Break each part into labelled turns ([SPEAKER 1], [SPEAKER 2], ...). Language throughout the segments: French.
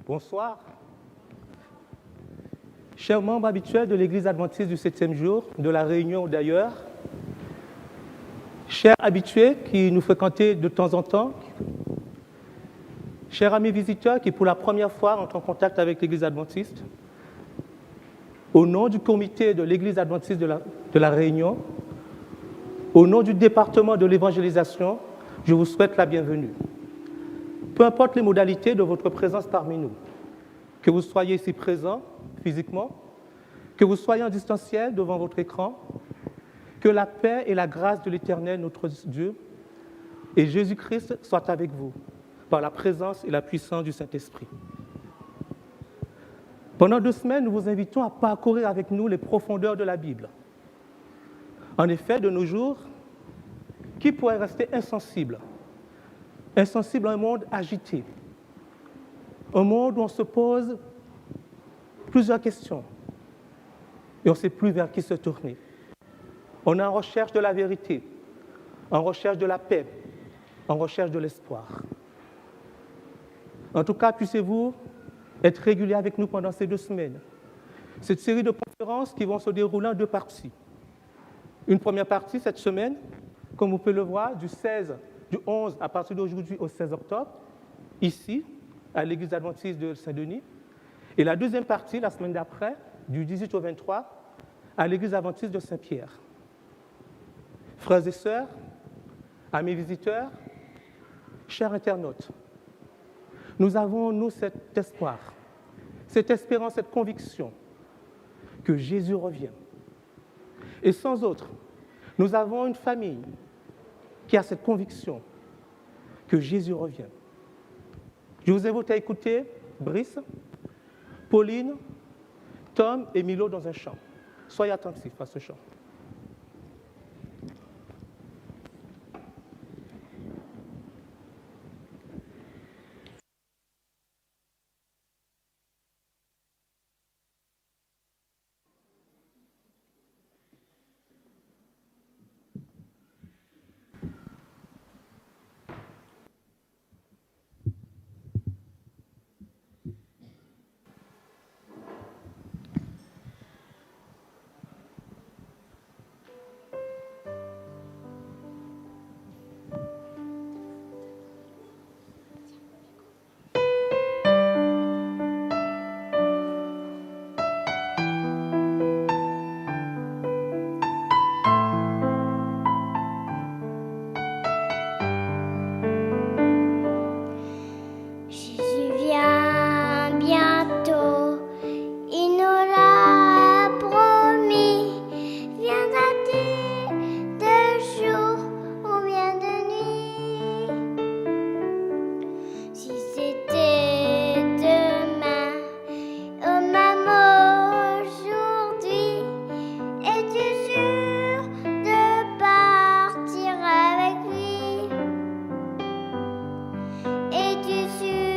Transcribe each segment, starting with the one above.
[SPEAKER 1] Bonsoir. Chers membres habituels de l'Église adventiste du 7e jour, de la Réunion ou d'ailleurs, chers habitués qui nous fréquentez de temps en temps, chers amis visiteurs qui pour la première fois entrent en contact avec l'Église adventiste, au nom du comité de l'Église adventiste de la Réunion, au nom du département de l'évangélisation, je vous souhaite la bienvenue. Peu importe les modalités de votre présence parmi nous, que vous soyez ici présent physiquement, que vous soyez en distanciel devant votre écran, que la paix et la grâce de l'Éternel, notre Dieu, et Jésus-Christ soient avec vous, par la présence et la puissance du Saint-Esprit. Pendant 2 semaines, nous vous invitons à parcourir avec nous les profondeurs de la Bible. En effet, de nos jours, qui pourrait rester insensible à un monde agité, un monde où on se pose plusieurs questions et on ne sait plus vers qui se tourner. On est en recherche de la vérité, en recherche de la paix, en recherche de l'espoir. En tout cas, puissiez-vous être réguliers avec nous pendant ces 2 semaines. Cette série de conférences qui vont se dérouler en 2 parties. Une première partie cette semaine, comme vous pouvez le voir, du 11 à partir d'aujourd'hui au 16 octobre, ici, à l'Église adventiste de Saint-Denis. Et la deuxième partie, la semaine d'après, du 18 au 23, à l'Église adventiste de Saint-Pierre. Frères et sœurs, amis visiteurs, chers internautes, nous avons, nous, cet espoir, cette espérance, cette conviction que Jésus revient. Et sans autre, nous avons une famille qui a cette conviction que Jésus revient. Je vous invite à écouter Brice, Pauline, Tom et Milo dans un chant. Soyez attentifs à ce chant.
[SPEAKER 2] Es-tu sûr?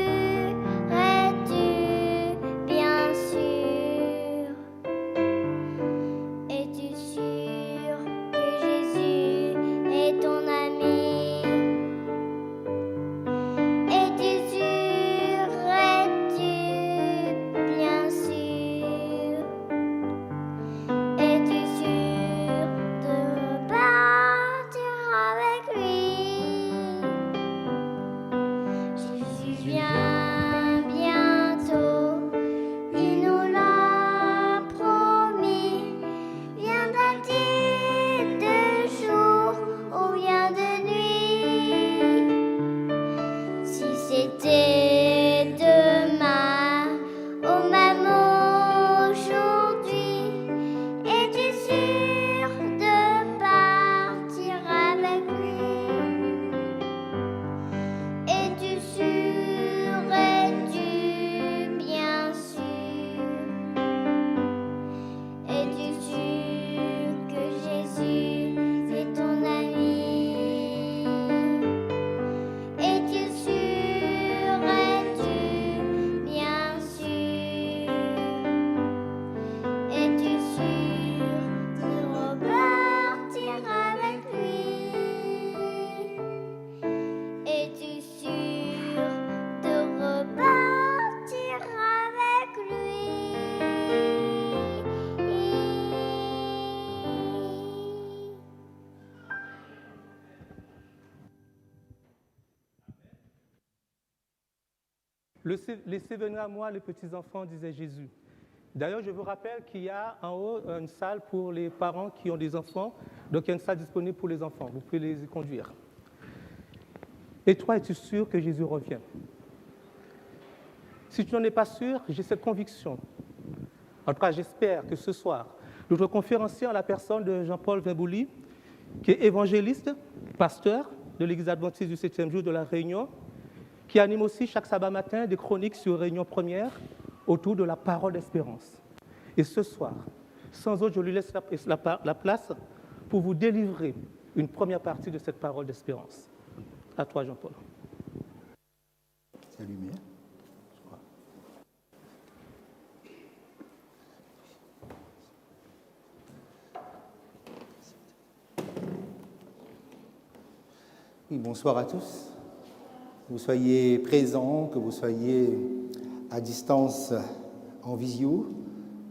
[SPEAKER 1] Laissez venir à moi les petits-enfants, disait Jésus. D'ailleurs, je vous rappelle qu'il y a en haut une salle pour les parents qui ont des enfants. Donc, il y a une salle disponible pour les enfants. Vous pouvez les y conduire. Et toi, es-tu sûr que Jésus revient? Si tu n'en es pas sûr, j'ai cette conviction. En tout cas, j'espère que ce soir, notre conférencier en la personne de Jean-Paul Vimbouli, qui est évangéliste, pasteur de l'Église adventiste du 7e jour de la Réunion, qui anime aussi chaque sabbat matin des chroniques sur Réunion Première autour de la parole d'espérance. Et ce soir, sans autre, je lui laisse la place pour vous délivrer une première partie de cette parole d'espérance. À toi, Jean-Paul.
[SPEAKER 2] C'est lumière. Oui, bonsoir à tous. Que vous soyez présents, que vous soyez à distance en visio.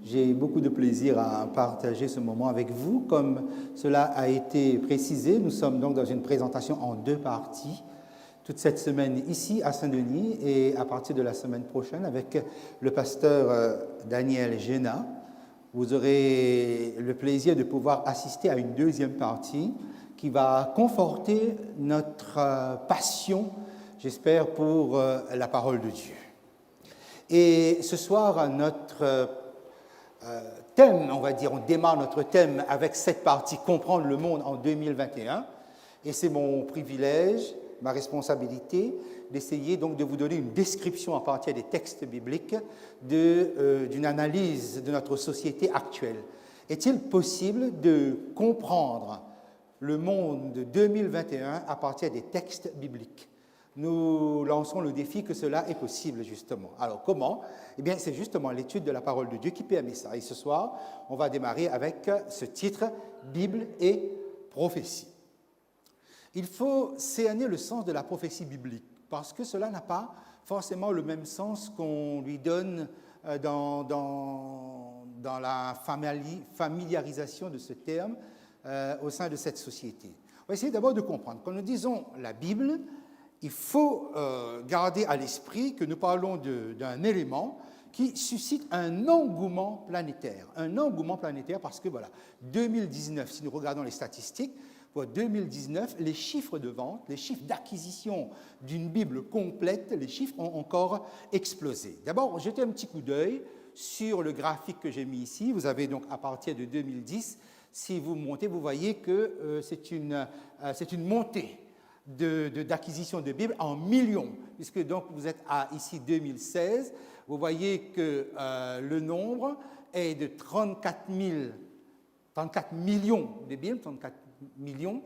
[SPEAKER 2] J'ai beaucoup de plaisir à partager ce moment avec vous. Comme cela a été précisé, nous sommes donc dans une présentation en 2 parties. Toute cette semaine ici à Saint-Denis et à partir de la semaine prochaine avec le pasteur Daniel Géna. Vous aurez le plaisir de pouvoir assister à une 2e partie qui va conforter notre passion, j'espère, pour la parole de Dieu. Et ce soir, notre thème, on va dire, on démarre notre thème avec cette partie « Comprendre le monde en 2021 ». Et c'est mon privilège, ma responsabilité, d'essayer donc de vous donner une description à partir des textes bibliques d'une analyse de notre société actuelle. Est-il possible de comprendre le monde de 2021 à partir des textes bibliques? Nous lançons le défi que cela est possible, justement. Alors, comment? Eh bien, c'est justement l'étude de la parole de Dieu qui permet ça. Et ce soir, on va démarrer avec ce titre, Bible et prophétie. Il faut cerner le sens de la prophétie biblique, parce que cela n'a pas forcément le même sens qu'on lui donne dans la familiarisation de ce terme au sein de cette société. On va essayer d'abord de comprendre. Quand nous disons la Bible, il faut garder à l'esprit que nous parlons d'un élément qui suscite un engouement planétaire. Un engouement planétaire parce que, voilà, 2019, si nous regardons les statistiques, pour 2019, les chiffres de vente, les chiffres d'acquisition d'une Bible complète, les chiffres ont encore explosé. D'abord, jetez un petit coup d'œil sur le graphique que j'ai mis ici. Vous avez donc, à partir de 2010, si vous montez, vous voyez que c'est une montée d'acquisition de Bibles en millions, puisque donc vous êtes à ici 2016, vous voyez que le nombre est de 34 millions de Bibles, 34 millions,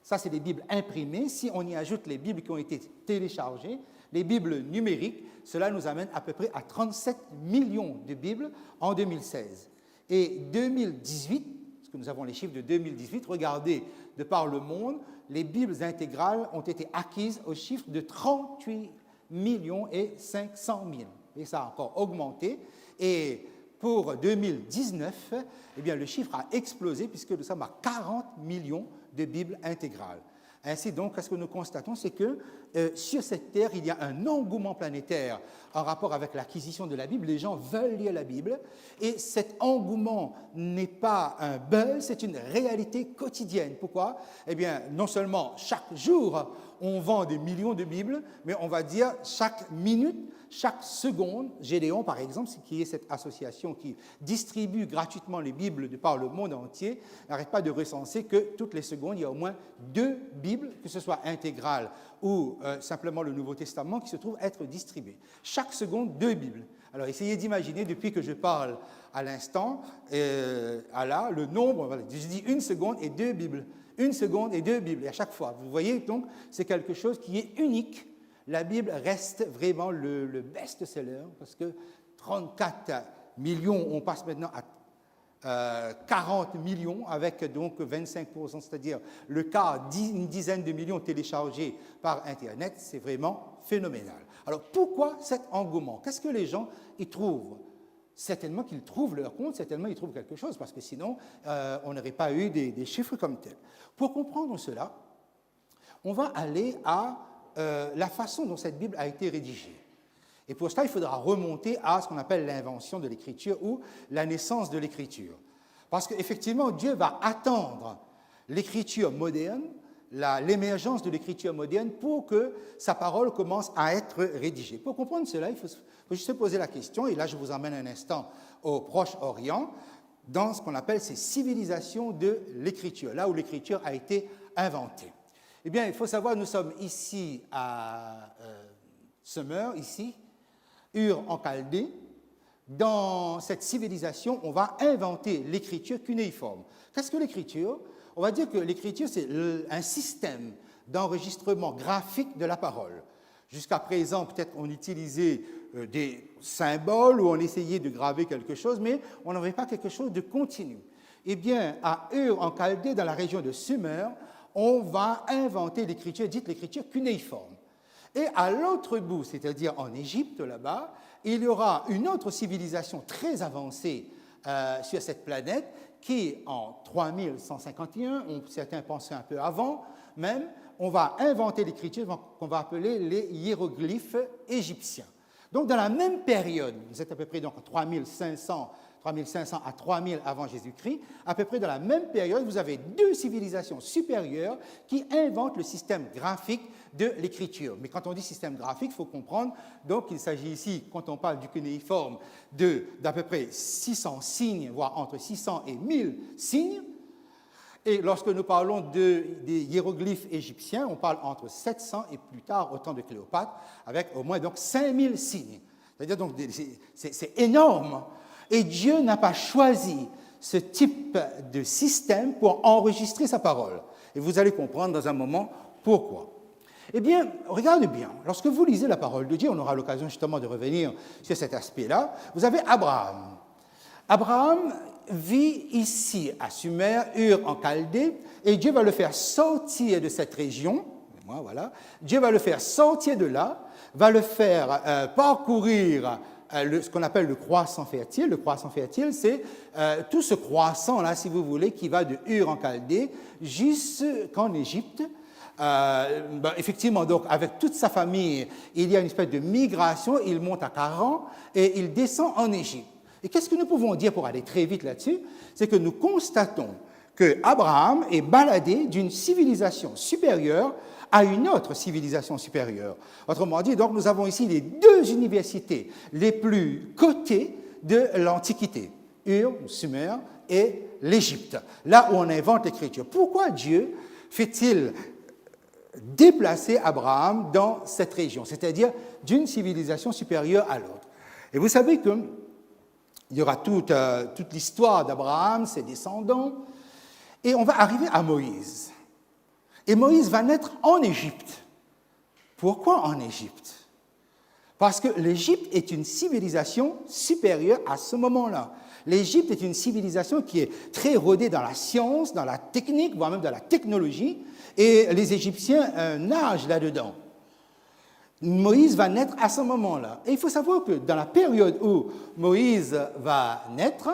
[SPEAKER 2] ça c'est des Bibles imprimées. Si on y ajoute les Bibles qui ont été téléchargées, les Bibles numériques, cela nous amène à peu près à 37 millions de Bibles en 2016. Et 2018, parce que nous avons les chiffres de 2018, regardez, de par le monde, les Bibles intégrales ont été acquises au chiffre de 38 millions et 500 000. Et ça a encore augmenté. Et pour 2019, eh bien, le chiffre a explosé puisque nous sommes à 40 millions de Bibles intégrales. Ainsi donc, ce que nous constatons, c'est que sur cette terre, il y a un engouement planétaire en rapport avec l'acquisition de la Bible. Les gens veulent lire la Bible et cet engouement n'est pas un buzz, c'est une réalité quotidienne. Pourquoi? Eh bien, non seulement chaque jour, on vend des millions de Bibles, mais on va dire chaque minute, chaque seconde, Gédéon, par exemple, qui est cette association qui distribue gratuitement les Bibles de par le monde entier, n'arrête pas de recenser que toutes les secondes, il y a au moins 2 Bibles, que ce soit intégrales ou simplement le Nouveau Testament, qui se trouvent être distribuées. Chaque seconde, 2 Bibles. Alors, essayez d'imaginer, depuis que je parle à l'instant, le nombre, voilà, je dis 1 seconde et 2 Bibles. 1 seconde et 2 Bibles, et à chaque fois. Vous voyez, donc, c'est quelque chose qui est unique. La Bible reste vraiment le best-seller parce que 34 millions, on passe maintenant à 40 millions avec donc 25%, c'est-à-dire le quart, une dizaine de millions téléchargés par Internet, c'est vraiment phénoménal. Alors pourquoi cet engouement? Qu'est-ce que les gens y trouvent? Certainement qu'ils trouvent leur compte, certainement ils trouvent quelque chose parce que sinon on n'aurait pas eu des chiffres comme tels. Pour comprendre cela, on va aller à la façon dont cette Bible a été rédigée. Et pour cela, il faudra remonter à ce qu'on appelle l'invention de l'écriture ou la naissance de l'écriture. Parce qu'effectivement, Dieu va attendre l'écriture moderne, l'émergence de l'écriture moderne pour que sa parole commence à être rédigée. Pour comprendre cela, il faut juste se poser la question, et là je vous emmène un instant au Proche-Orient, dans ce qu'on appelle ces civilisations de l'écriture, là où l'écriture a été inventée. Eh bien, il faut savoir, nous sommes ici à Sumer, ici, Ur en Chaldée. Dans cette civilisation, on va inventer l'écriture cunéiforme. Qu'est-ce que l'écriture? On va dire que l'écriture, c'est un système d'enregistrement graphique de la parole. Jusqu'à présent, peut-être on utilisait des symboles ou on essayait de graver quelque chose, mais on n'avait pas quelque chose de continu. Eh bien, à Ur en Chaldée, dans la région de Sumer, on va inventer l'écriture, dite l'écriture cunéiforme. Et à l'autre bout, c'est-à-dire en Égypte, là-bas, il y aura une autre civilisation très avancée sur cette planète qui, en 3151, certains pensaient un peu avant même, on va inventer l'écriture qu'on va appeler les hiéroglyphes égyptiens. Donc, dans la même période, vous êtes à peu près donc 3500 à 3000 avant Jésus-Christ, à peu près dans la même période, vous avez deux civilisations supérieures qui inventent le système graphique de l'écriture. Mais quand on dit système graphique, il faut comprendre donc qu'il s'agit ici, quand on parle du cunéiforme, d'à peu près 600 signes, voire entre 600 et 1000 signes. Et lorsque nous parlons des hiéroglyphes égyptiens, on parle entre 700 et plus tard, au temps de Cléopâtre, avec au moins donc 5000 signes. C'est-à-dire donc c'est énorme. Et Dieu n'a pas choisi ce type de système pour enregistrer sa parole. Et vous allez comprendre dans un moment pourquoi. Eh bien, regardez bien, lorsque vous lisez la parole de Dieu, on aura l'occasion justement de revenir sur cet aspect-là, vous avez Abraham. Abraham vit ici à Sumer, Ur en Chaldée, et Dieu va le faire sortir de cette région, voilà. Dieu va le faire sortir de là, va le faire parcourir ce qu'on appelle le croissant fertile. Le croissant fertile, c'est tout ce croissant-là, si vous voulez, qui va de Ur en Chaldée jusqu'en Égypte. Effectivement, donc, avec toute sa famille, il y a une espèce de migration, il monte à Charan et il descend en Égypte. Et qu'est-ce que nous pouvons dire pour aller très vite là-dessus? C'est que nous constatons que Abraham est baladé d'une civilisation supérieure à une autre civilisation supérieure. Autrement dit, donc, nous avons ici les deux universités les plus cotées de l'Antiquité, Ur, Sumer, et l'Égypte, là où on invente l'écriture. Pourquoi Dieu fait-il déplacer Abraham dans cette région, c'est-à-dire d'une civilisation supérieure à l'autre? Et vous savez qu'il y aura toute l'histoire d'Abraham, ses descendants, et on va arriver à Moïse. Et Moïse va naître en Égypte. Pourquoi en Égypte? Parce que l'Égypte est une civilisation supérieure à ce moment-là. L'Égypte est une civilisation qui est très rodée dans la science, dans la technique, voire même dans la technologie, et les Égyptiens nagent là-dedans. Moïse va naître à ce moment-là. Et il faut savoir que dans la période où Moïse va naître,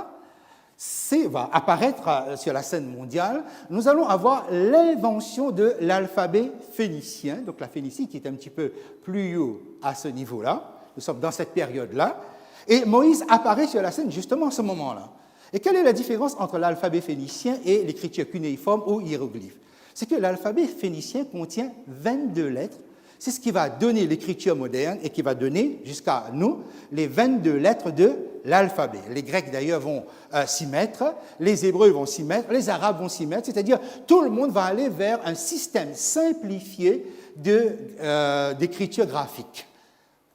[SPEAKER 2] va apparaître sur la scène mondiale, nous allons avoir l'invention de l'alphabet phénicien, donc la Phénicie qui est un petit peu plus haut à ce niveau-là. Nous sommes dans cette période-là. Et Moïse apparaît sur la scène justement à ce moment-là. Et quelle est la différence entre l'alphabet phénicien et l'écriture cunéiforme ou hiéroglyphe? C'est que l'alphabet phénicien contient 22 lettres. C'est ce qui va donner l'écriture moderne et qui va donner jusqu'à nous les 22 lettres de l'alphabet. Les Grecs d'ailleurs vont s'y mettre, les Hébreux vont s'y mettre, les Arabes vont s'y mettre, c'est-à-dire tout le monde va aller vers un système simplifié d'écriture graphique.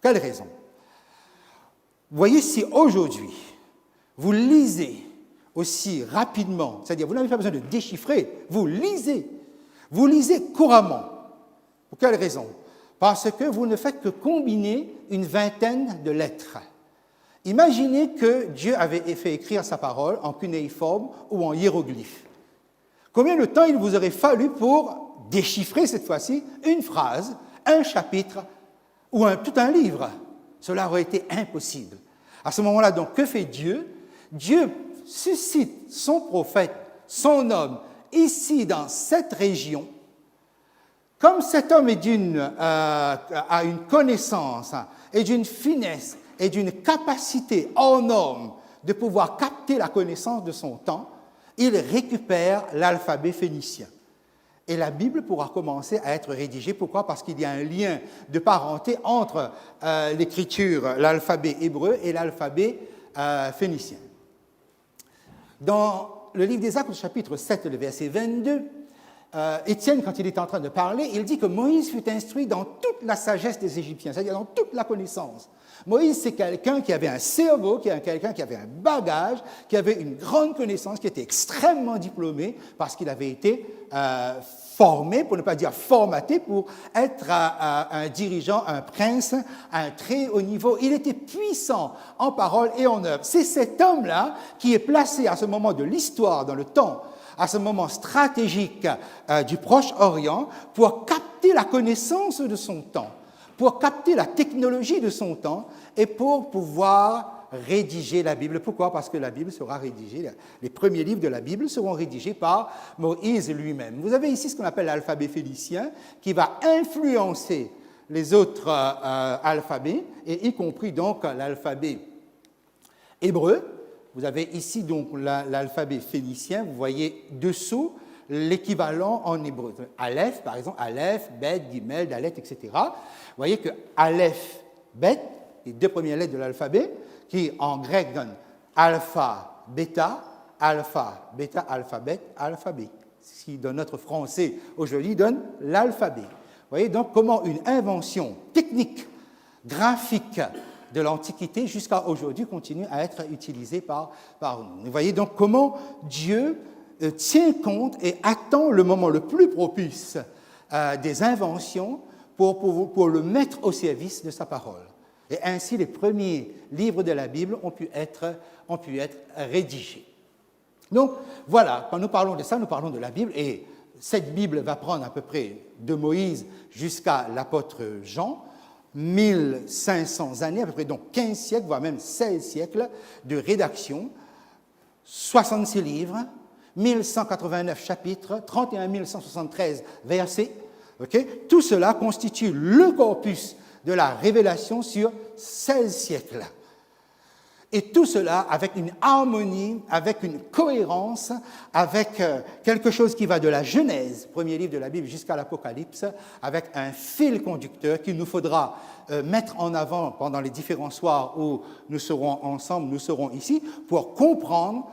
[SPEAKER 2] Quelle raison? Vous voyez, si aujourd'hui vous lisez aussi rapidement, c'est-à-dire vous n'avez pas besoin de déchiffrer, vous lisez couramment. Pour quelle raison? Parce que vous ne faites que combiner une vingtaine de lettres. Imaginez que Dieu avait fait écrire sa parole en cunéiforme ou en hiéroglyphe. Combien de temps il vous aurait fallu pour déchiffrer cette fois-ci une phrase, un chapitre ou tout un livre? Cela aurait été impossible. À ce moment-là, donc, que fait Dieu? Dieu suscite son prophète, son homme, ici dans cette région. Comme cet homme a une connaissance et d'une finesse et d'une capacité hors norme de pouvoir capter la connaissance de son temps, il récupère l'alphabet phénicien. Et la Bible pourra commencer à être rédigée. Pourquoi? Parce qu'il y a un lien de parenté entre l'écriture, l'alphabet hébreu et l'alphabet phénicien. Dans le livre des Actes, au chapitre 7, le verset 22, Étienne, quand il est en train de parler, il dit que Moïse fut instruit dans toute la sagesse des Égyptiens, c'est-à-dire dans toute la connaissance. Moïse, c'est quelqu'un qui avait un cerveau, quelqu'un qui avait un bagage, qui avait une grande connaissance, qui était extrêmement diplômé parce qu'il avait été formé, pour ne pas dire formaté, pour être un dirigeant, un prince, à un très haut niveau. Il était puissant en parole et en œuvre. C'est cet homme-là qui est placé à ce moment de l'histoire, dans le temps, à ce moment stratégique du Proche-Orient, pour capter la connaissance de son temps, pour capter la technologie de son temps et pour pouvoir rédiger la Bible. Pourquoi? Parce que la Bible sera rédigée, les premiers livres de la Bible seront rédigés par Moïse lui-même. Vous avez ici ce qu'on appelle l'alphabet phénicien qui va influencer les autres alphabets, et y compris donc l'alphabet hébreu. Vous avez ici donc l'alphabet phénicien, vous voyez dessous l'équivalent en hébreu. Aleph, par exemple, Aleph, Bet, Gimel, Dalet, etc. Vous voyez que Aleph, Bet, les deux premières lettres de l'alphabet, qui en grec donnent alpha, bêta, alphabet, alphabet. Ce qui, dans notre français aujourd'hui, donne l'alphabet. Vous voyez donc comment une invention technique, graphique, de l'Antiquité jusqu'à aujourd'hui continue à être utilisée par nous. Vous voyez donc comment Dieu tient compte et attend le moment le plus propice des inventions pour le mettre au service de sa parole. Et ainsi, les premiers livres de la Bible ont pu être rédigés. Donc, voilà, quand nous parlons de ça, nous parlons de la Bible, et cette Bible va prendre à peu près de Moïse jusqu'à l'apôtre Jean, 1500 années, à peu près donc 15 siècles, voire même 16 siècles de rédaction, 66 livres, 1189 chapitres, 31 173 versets. Okay? Tout cela constitue le corpus de la révélation sur 16 siècles. Et tout cela avec une harmonie, avec une cohérence, avec quelque chose qui va de la Genèse, premier livre de la Bible, jusqu'à l'Apocalypse, avec un fil conducteur qu'il nous faudra mettre en avant pendant les différents soirs où nous serons ensemble, nous serons ici, pour comprendre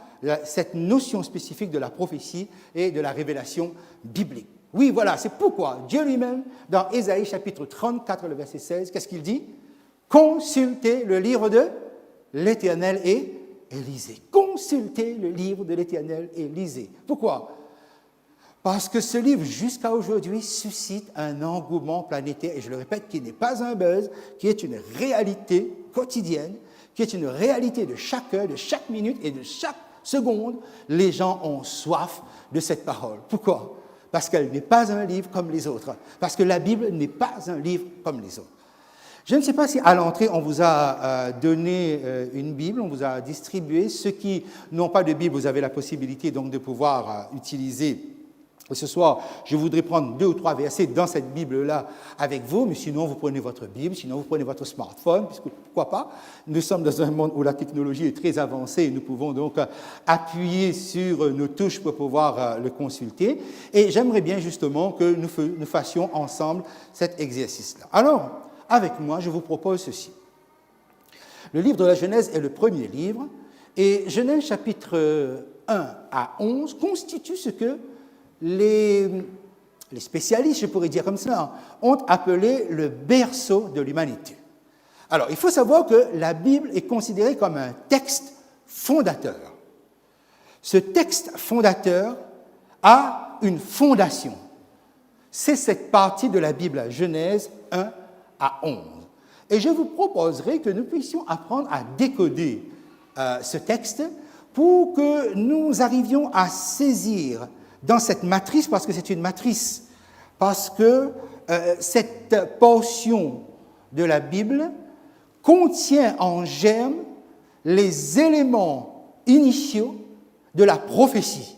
[SPEAKER 2] cette notion spécifique de la prophétie et de la révélation biblique. Oui, voilà, c'est pourquoi Dieu lui-même, dans Ésaïe chapitre 34, le verset 16, qu'est-ce qu'il dit? Consultez le livre de l'Éternel et lisez. Consultez le livre de l'Éternel et lisez. Pourquoi? Parce que ce livre, jusqu'à aujourd'hui, suscite un engouement planétaire, et je le répète, qui n'est pas un buzz, qui est une réalité quotidienne, qui est une réalité de chaque heure, de chaque minute et de chaque seconde. Les gens ont soif de cette parole. Pourquoi? Parce qu'elle n'est pas un livre comme les autres. Parce que la Bible n'est pas un livre comme les autres. Je ne sais pas si à l'entrée, on vous a donné une Bible, on vous a distribué. Ceux qui n'ont pas de Bible, vous avez la possibilité donc de pouvoir utiliser. Ce soir, je voudrais prendre 2 ou 3 versets dans cette Bible-là avec vous, mais sinon, vous prenez votre Bible, sinon, vous prenez votre smartphone, puisque pourquoi pas. Nous sommes dans un monde où la technologie est très avancée et nous pouvons donc appuyer sur nos touches pour pouvoir le consulter. Et j'aimerais bien justement que nous fassions ensemble cet exercice-là. Alors, avec moi, je vous propose ceci. Le livre de la Genèse est le premier livre, et Genèse chapitre 1 à 11 constitue ce que les spécialistes, je pourrais dire comme ça, ont appelé le berceau de l'humanité. Alors, il faut savoir que la Bible est considérée comme un texte fondateur. Ce texte fondateur a une fondation. C'est cette partie de la Bible, Genèse 1 à 11. Et je vous proposerai que nous puissions apprendre à décoder ce texte pour que nous arrivions à saisir dans cette matrice, parce que c'est une matrice, parce que cette portion de la Bible contient en germe les éléments initiaux de la prophétie.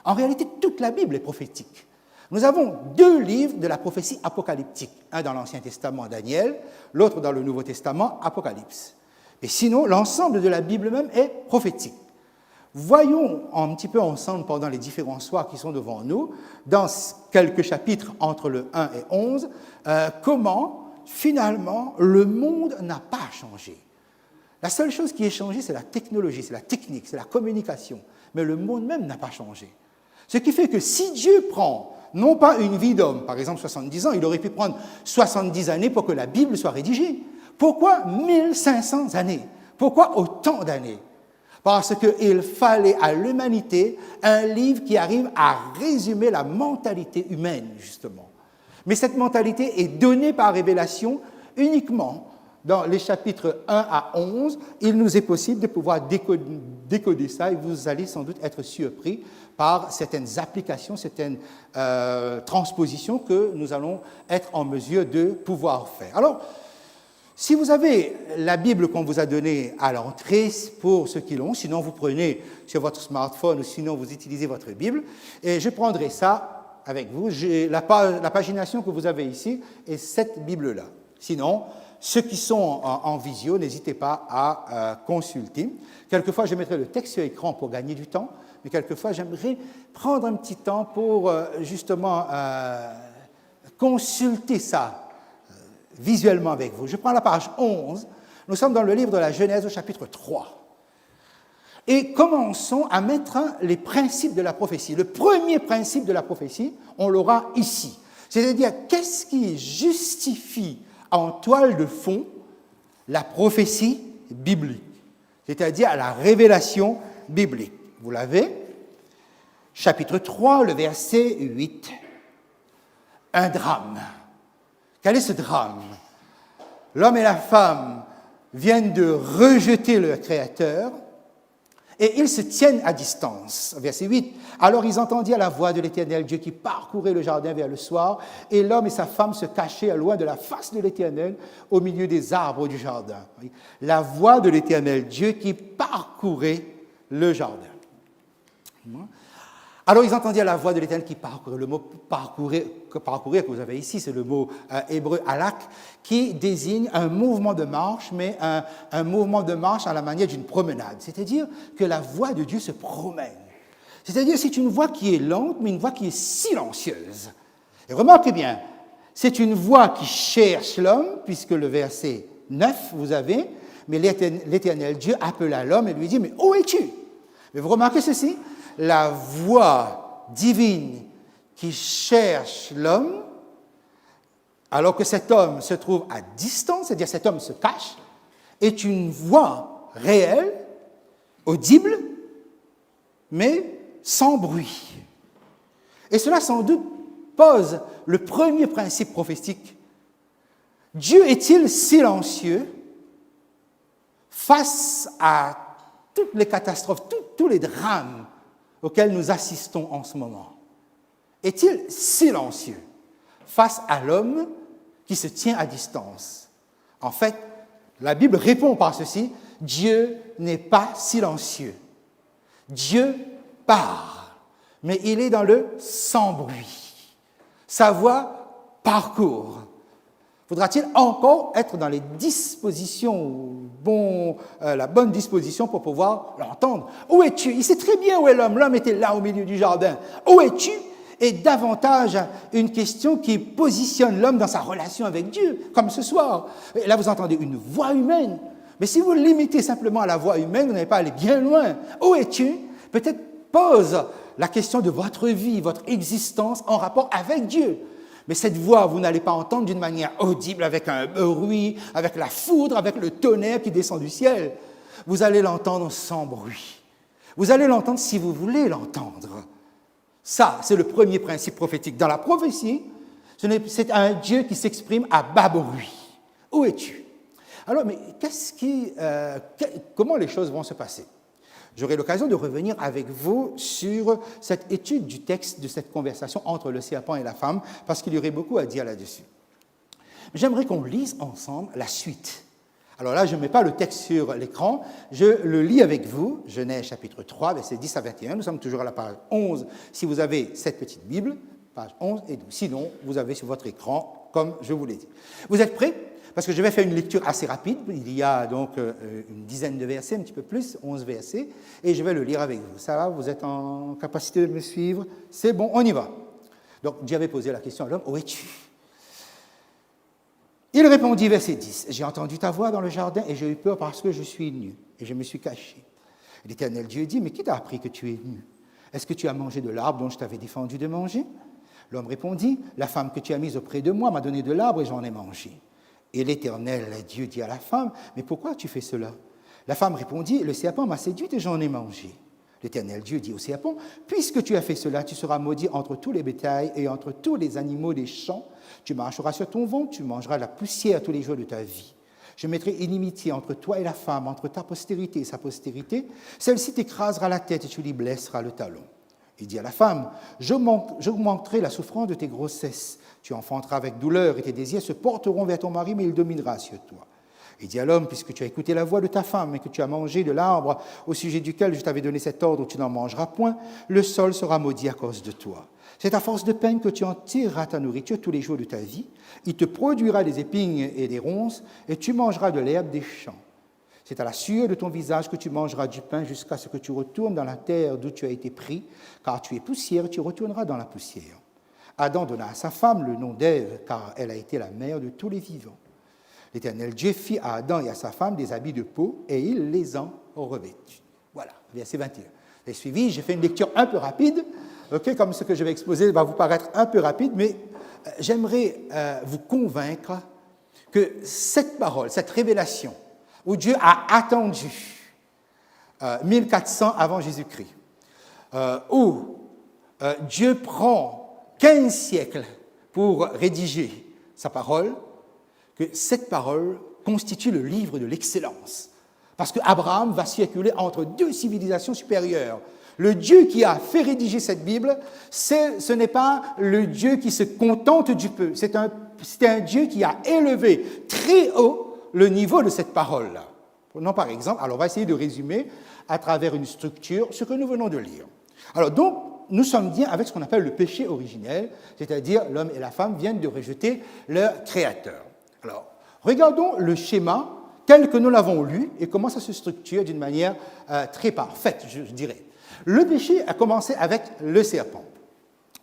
[SPEAKER 2] En réalité, toute la Bible est prophétique. Nous avons deux livres de la prophétie apocalyptique, un dans l'Ancien Testament, Daniel, l'autre dans le Nouveau Testament, Apocalypse. Et sinon, l'ensemble de la Bible même est prophétique. Voyons un petit peu ensemble pendant les différents soirs qui sont devant nous, dans quelques chapitres entre le 1 et 11, comment finalement le monde n'a pas changé. La seule chose qui est changée, c'est la technologie, c'est la technique, c'est la communication. Mais le monde même n'a pas changé. Ce qui fait que si Dieu prend, non pas une vie d'homme, par exemple 70 ans, il aurait pu prendre 70 années pour que la Bible soit rédigée. Pourquoi 1500 années? Pourquoi autant d'années? Parce qu'il fallait à l'humanité un livre qui arrive à résumer la mentalité humaine, justement. Mais cette mentalité est donnée par révélation uniquement dans les chapitres 1 à 11. Il nous est possible de pouvoir décoder ça et vous allez sans doute être surpris par certaines applications, certaines transpositions que nous allons être en mesure de pouvoir faire. Alors, si vous avez la Bible qu'on vous a donnée à l'entrée, pour ceux qui l'ont, sinon vous prenez sur votre smartphone ou sinon vous utilisez votre Bible, et je prendrai ça avec vous. La pagination que vous avez ici est cette Bible-là. Sinon, ceux qui sont en visio, n'hésitez pas à consulter. Quelquefois, je mettrai le texte sur écran pour gagner du temps, mais quelquefois, j'aimerais prendre un petit temps pour justement consulter ça visuellement avec vous. Je prends la page 11. Nous sommes dans le livre de la Genèse au chapitre 3. Et commençons à mettre les principes de la prophétie. Le premier principe de la prophétie, on l'aura ici. C'est-à-dire, qu'est-ce qui justifie en toile de fond la prophétie biblique, c'est-à-dire la révélation biblique. Vous l'avez, chapitre 3, le verset 8. Un drame. Quel est ce drame? L'homme et la femme viennent de rejeter leur Créateur et ils se tiennent à distance. Verset 8. Alors ils entendirent la voix de l'Éternel Dieu qui parcourait le jardin vers le soir, et l'homme et sa femme se cachaient loin de la face de l'Éternel au milieu des arbres du jardin. La voix de l'Éternel Dieu qui parcourait le jardin. Alors ils entendirent la voix de l'Éternel qui parcourait. Le mot parcourir que vous avez ici, c'est le mot hébreu halak, qui désigne un mouvement de marche, mais un mouvement de marche à la manière d'une promenade. C'est-à-dire que la voix de Dieu se promène. C'est-à-dire c'est une voix qui est lente, mais une voix qui est silencieuse. Et remarquez bien, c'est une voix qui cherche l'homme, puisque le verset 9, vous avez, mais l'Éternel Dieu appela l'homme et lui dit, mais où es-tu? Mais vous remarquez ceci? La voix divine qui cherche l'homme, alors que cet homme se trouve à distance, c'est-à-dire cet homme se cache, est une voix réelle, audible, mais sans bruit. Et cela, sans doute, pose le premier principe prophétique. Dieu est-il silencieux face à toutes les catastrophes, tous les drames auxquels nous assistons en ce moment? Est-il silencieux face à l'homme qui se tient à distance? En fait, la Bible répond par ceci, Dieu n'est pas silencieux. Dieu parle, mais il est dans le sans bruit. Sa voix parcourt. Faudra-t-il encore être dans les dispositions, la bonne disposition pour pouvoir l'entendre? Où es-tu? Il sait très bien où est l'homme. L'homme était là au milieu du jardin. Où es-tu? Est davantage une question qui positionne l'homme dans sa relation avec Dieu, comme ce soir. Et là, vous entendez une voix humaine. Mais si vous limitez simplement à la voix humaine, vous n'allez pas aller bien loin. Où es-tu? Peut-être pose la question de votre vie, votre existence en rapport avec Dieu. Mais cette voix, vous n'allez pas entendre d'une manière audible, avec un bruit, avec la foudre, avec le tonnerre qui descend du ciel. Vous allez l'entendre sans bruit. Vous allez l'entendre si vous voulez l'entendre. Ça, c'est le premier principe prophétique. Dans la prophétie, c'est un Dieu qui s'exprime à bas bruit. Où es-tu? Alors, mais comment les choses vont se passer? J'aurai l'occasion de revenir avec vous sur cette étude du texte de cette conversation entre le serpent et la femme, parce qu'il y aurait beaucoup à dire là-dessus. J'aimerais qu'on lise ensemble la suite. Alors là, je ne mets pas le texte sur l'écran, je le lis avec vous, Genèse chapitre 3, versets 10 à 21. Nous sommes toujours à la page 11, si vous avez cette petite Bible, pages 11 et 12. Sinon, vous avez sur votre écran, comme je vous l'ai dit. Vous êtes prêts? Parce que je vais faire une lecture assez rapide. Il y a donc une dizaine de versets, un petit peu plus, 11 versets, et je vais le lire avec vous. Ça va? Vous êtes en capacité de me suivre? C'est bon, on y va. Donc, Dieu avait posé la question à l'homme, où es-tu? Il répondit, verset 10, j'ai entendu ta voix dans le jardin et j'ai eu peur parce que je suis nu et je me suis caché. L'Éternel Dieu dit, mais qui t'a appris que tu es nu? Est-ce que tu as mangé de l'arbre dont je t'avais défendu de manger? L'homme répondit, la femme que tu as mise auprès de moi m'a donné de l'arbre et j'en ai mangé. Et l'Éternel Dieu dit à la femme, mais pourquoi tu fais cela? La femme répondit, le serpent m'a séduite et j'en ai mangé. L'Éternel Dieu dit au serpent, puisque tu as fait cela, tu seras maudit entre tous les bétails et entre tous les animaux des champs. Tu marcheras sur ton ventre, tu mangeras la poussière tous les jours de ta vie. Je mettrai inimitié entre toi et la femme, entre ta postérité et sa postérité. Celle-ci t'écrasera la tête et tu lui blesseras le talon. Il dit à la femme, j'augmenterai la souffrance de tes grossesses. Tu enfanteras avec douleur et tes désirs se porteront vers ton mari, mais il dominera sur toi. Il dit à l'homme, puisque tu as écouté la voix de ta femme et que tu as mangé de l'arbre au sujet duquel je t'avais donné cet ordre, tu n'en mangeras point, le sol sera maudit à cause de toi. C'est à force de peine que tu en tireras ta nourriture tous les jours de ta vie. Il te produira des épines et des ronces, et tu mangeras de l'herbe des champs. C'est à la sueur de ton visage que tu mangeras du pain jusqu'à ce que tu retournes dans la terre d'où tu as été pris, car tu es poussière et tu retourneras dans la poussière. Adam donna à sa femme le nom d'Ève, car elle a été la mère de tous les vivants. L'Éternel Dieu fit à Adam et à sa femme des habits de peau, et il les en revêtit. Voilà, verset 21. Vous avez suivi, j'ai fait une lecture un peu rapide, comme ce que je vais exposer va vous paraître un peu rapide, mais j'aimerais vous convaincre que cette parole, cette révélation, où Dieu a attendu 1400 avant Jésus-Christ, où Dieu prend 15 siècles pour rédiger sa parole, que cette parole constitue le livre de l'excellence. Parce qu'Abraham va circuler entre deux civilisations supérieures. Le Dieu qui a fait rédiger cette Bible, ce n'est pas le Dieu qui se contente du peu. C'est un Dieu qui a élevé très haut le niveau de cette parole-là. Prenons par exemple, alors on va essayer de résumer à travers une structure ce que nous venons de lire. Alors donc, nous sommes bien avec ce qu'on appelle le péché originel, c'est-à-dire l'homme et la femme viennent de rejeter leur Créateur. Alors, regardons le schéma tel que nous l'avons lu et comment ça se structure d'une manière très parfaite, je dirais. Le péché a commencé avec le serpent.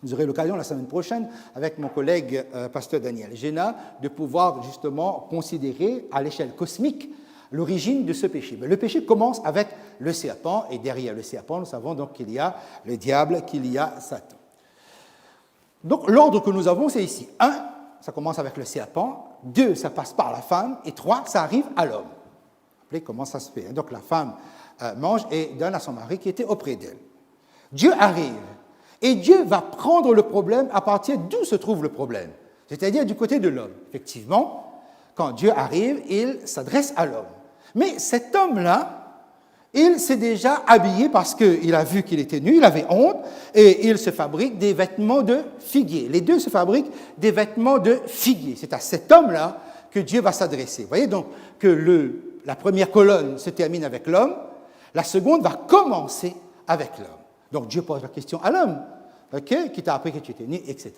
[SPEAKER 2] Vous aurez l'occasion la semaine prochaine, avec mon collègue pasteur Daniel Géna, de pouvoir justement considérer à l'échelle cosmique l'origine de ce péché. Mais le péché commence avec le serpent, et derrière le serpent, nous savons donc qu'il y a le diable, qu'il y a Satan. Donc l'ordre que nous avons, c'est ici. 1, ça commence avec le serpent. 2, ça passe par la femme. Et 3, ça arrive à l'homme. Vous voyez comment ça se fait. Donc la femme mange et donne à son mari qui était auprès d'elle. Dieu arrive. Et Dieu va prendre le problème à partir d'où se trouve le problème, c'est-à-dire du côté de l'homme. Effectivement, quand Dieu arrive, il s'adresse à l'homme. Mais cet homme-là, il s'est déjà habillé parce qu'il a vu qu'il était nu, il avait honte, et il se fabrique des vêtements de figuier. Les deux se fabriquent des vêtements de figuier. C'est à cet homme-là que Dieu va s'adresser. Vous voyez donc que la première colonne se termine avec l'homme, la seconde va commencer avec l'homme. Donc Dieu pose la question à l'homme, qui t'a appris que tu étais né, etc.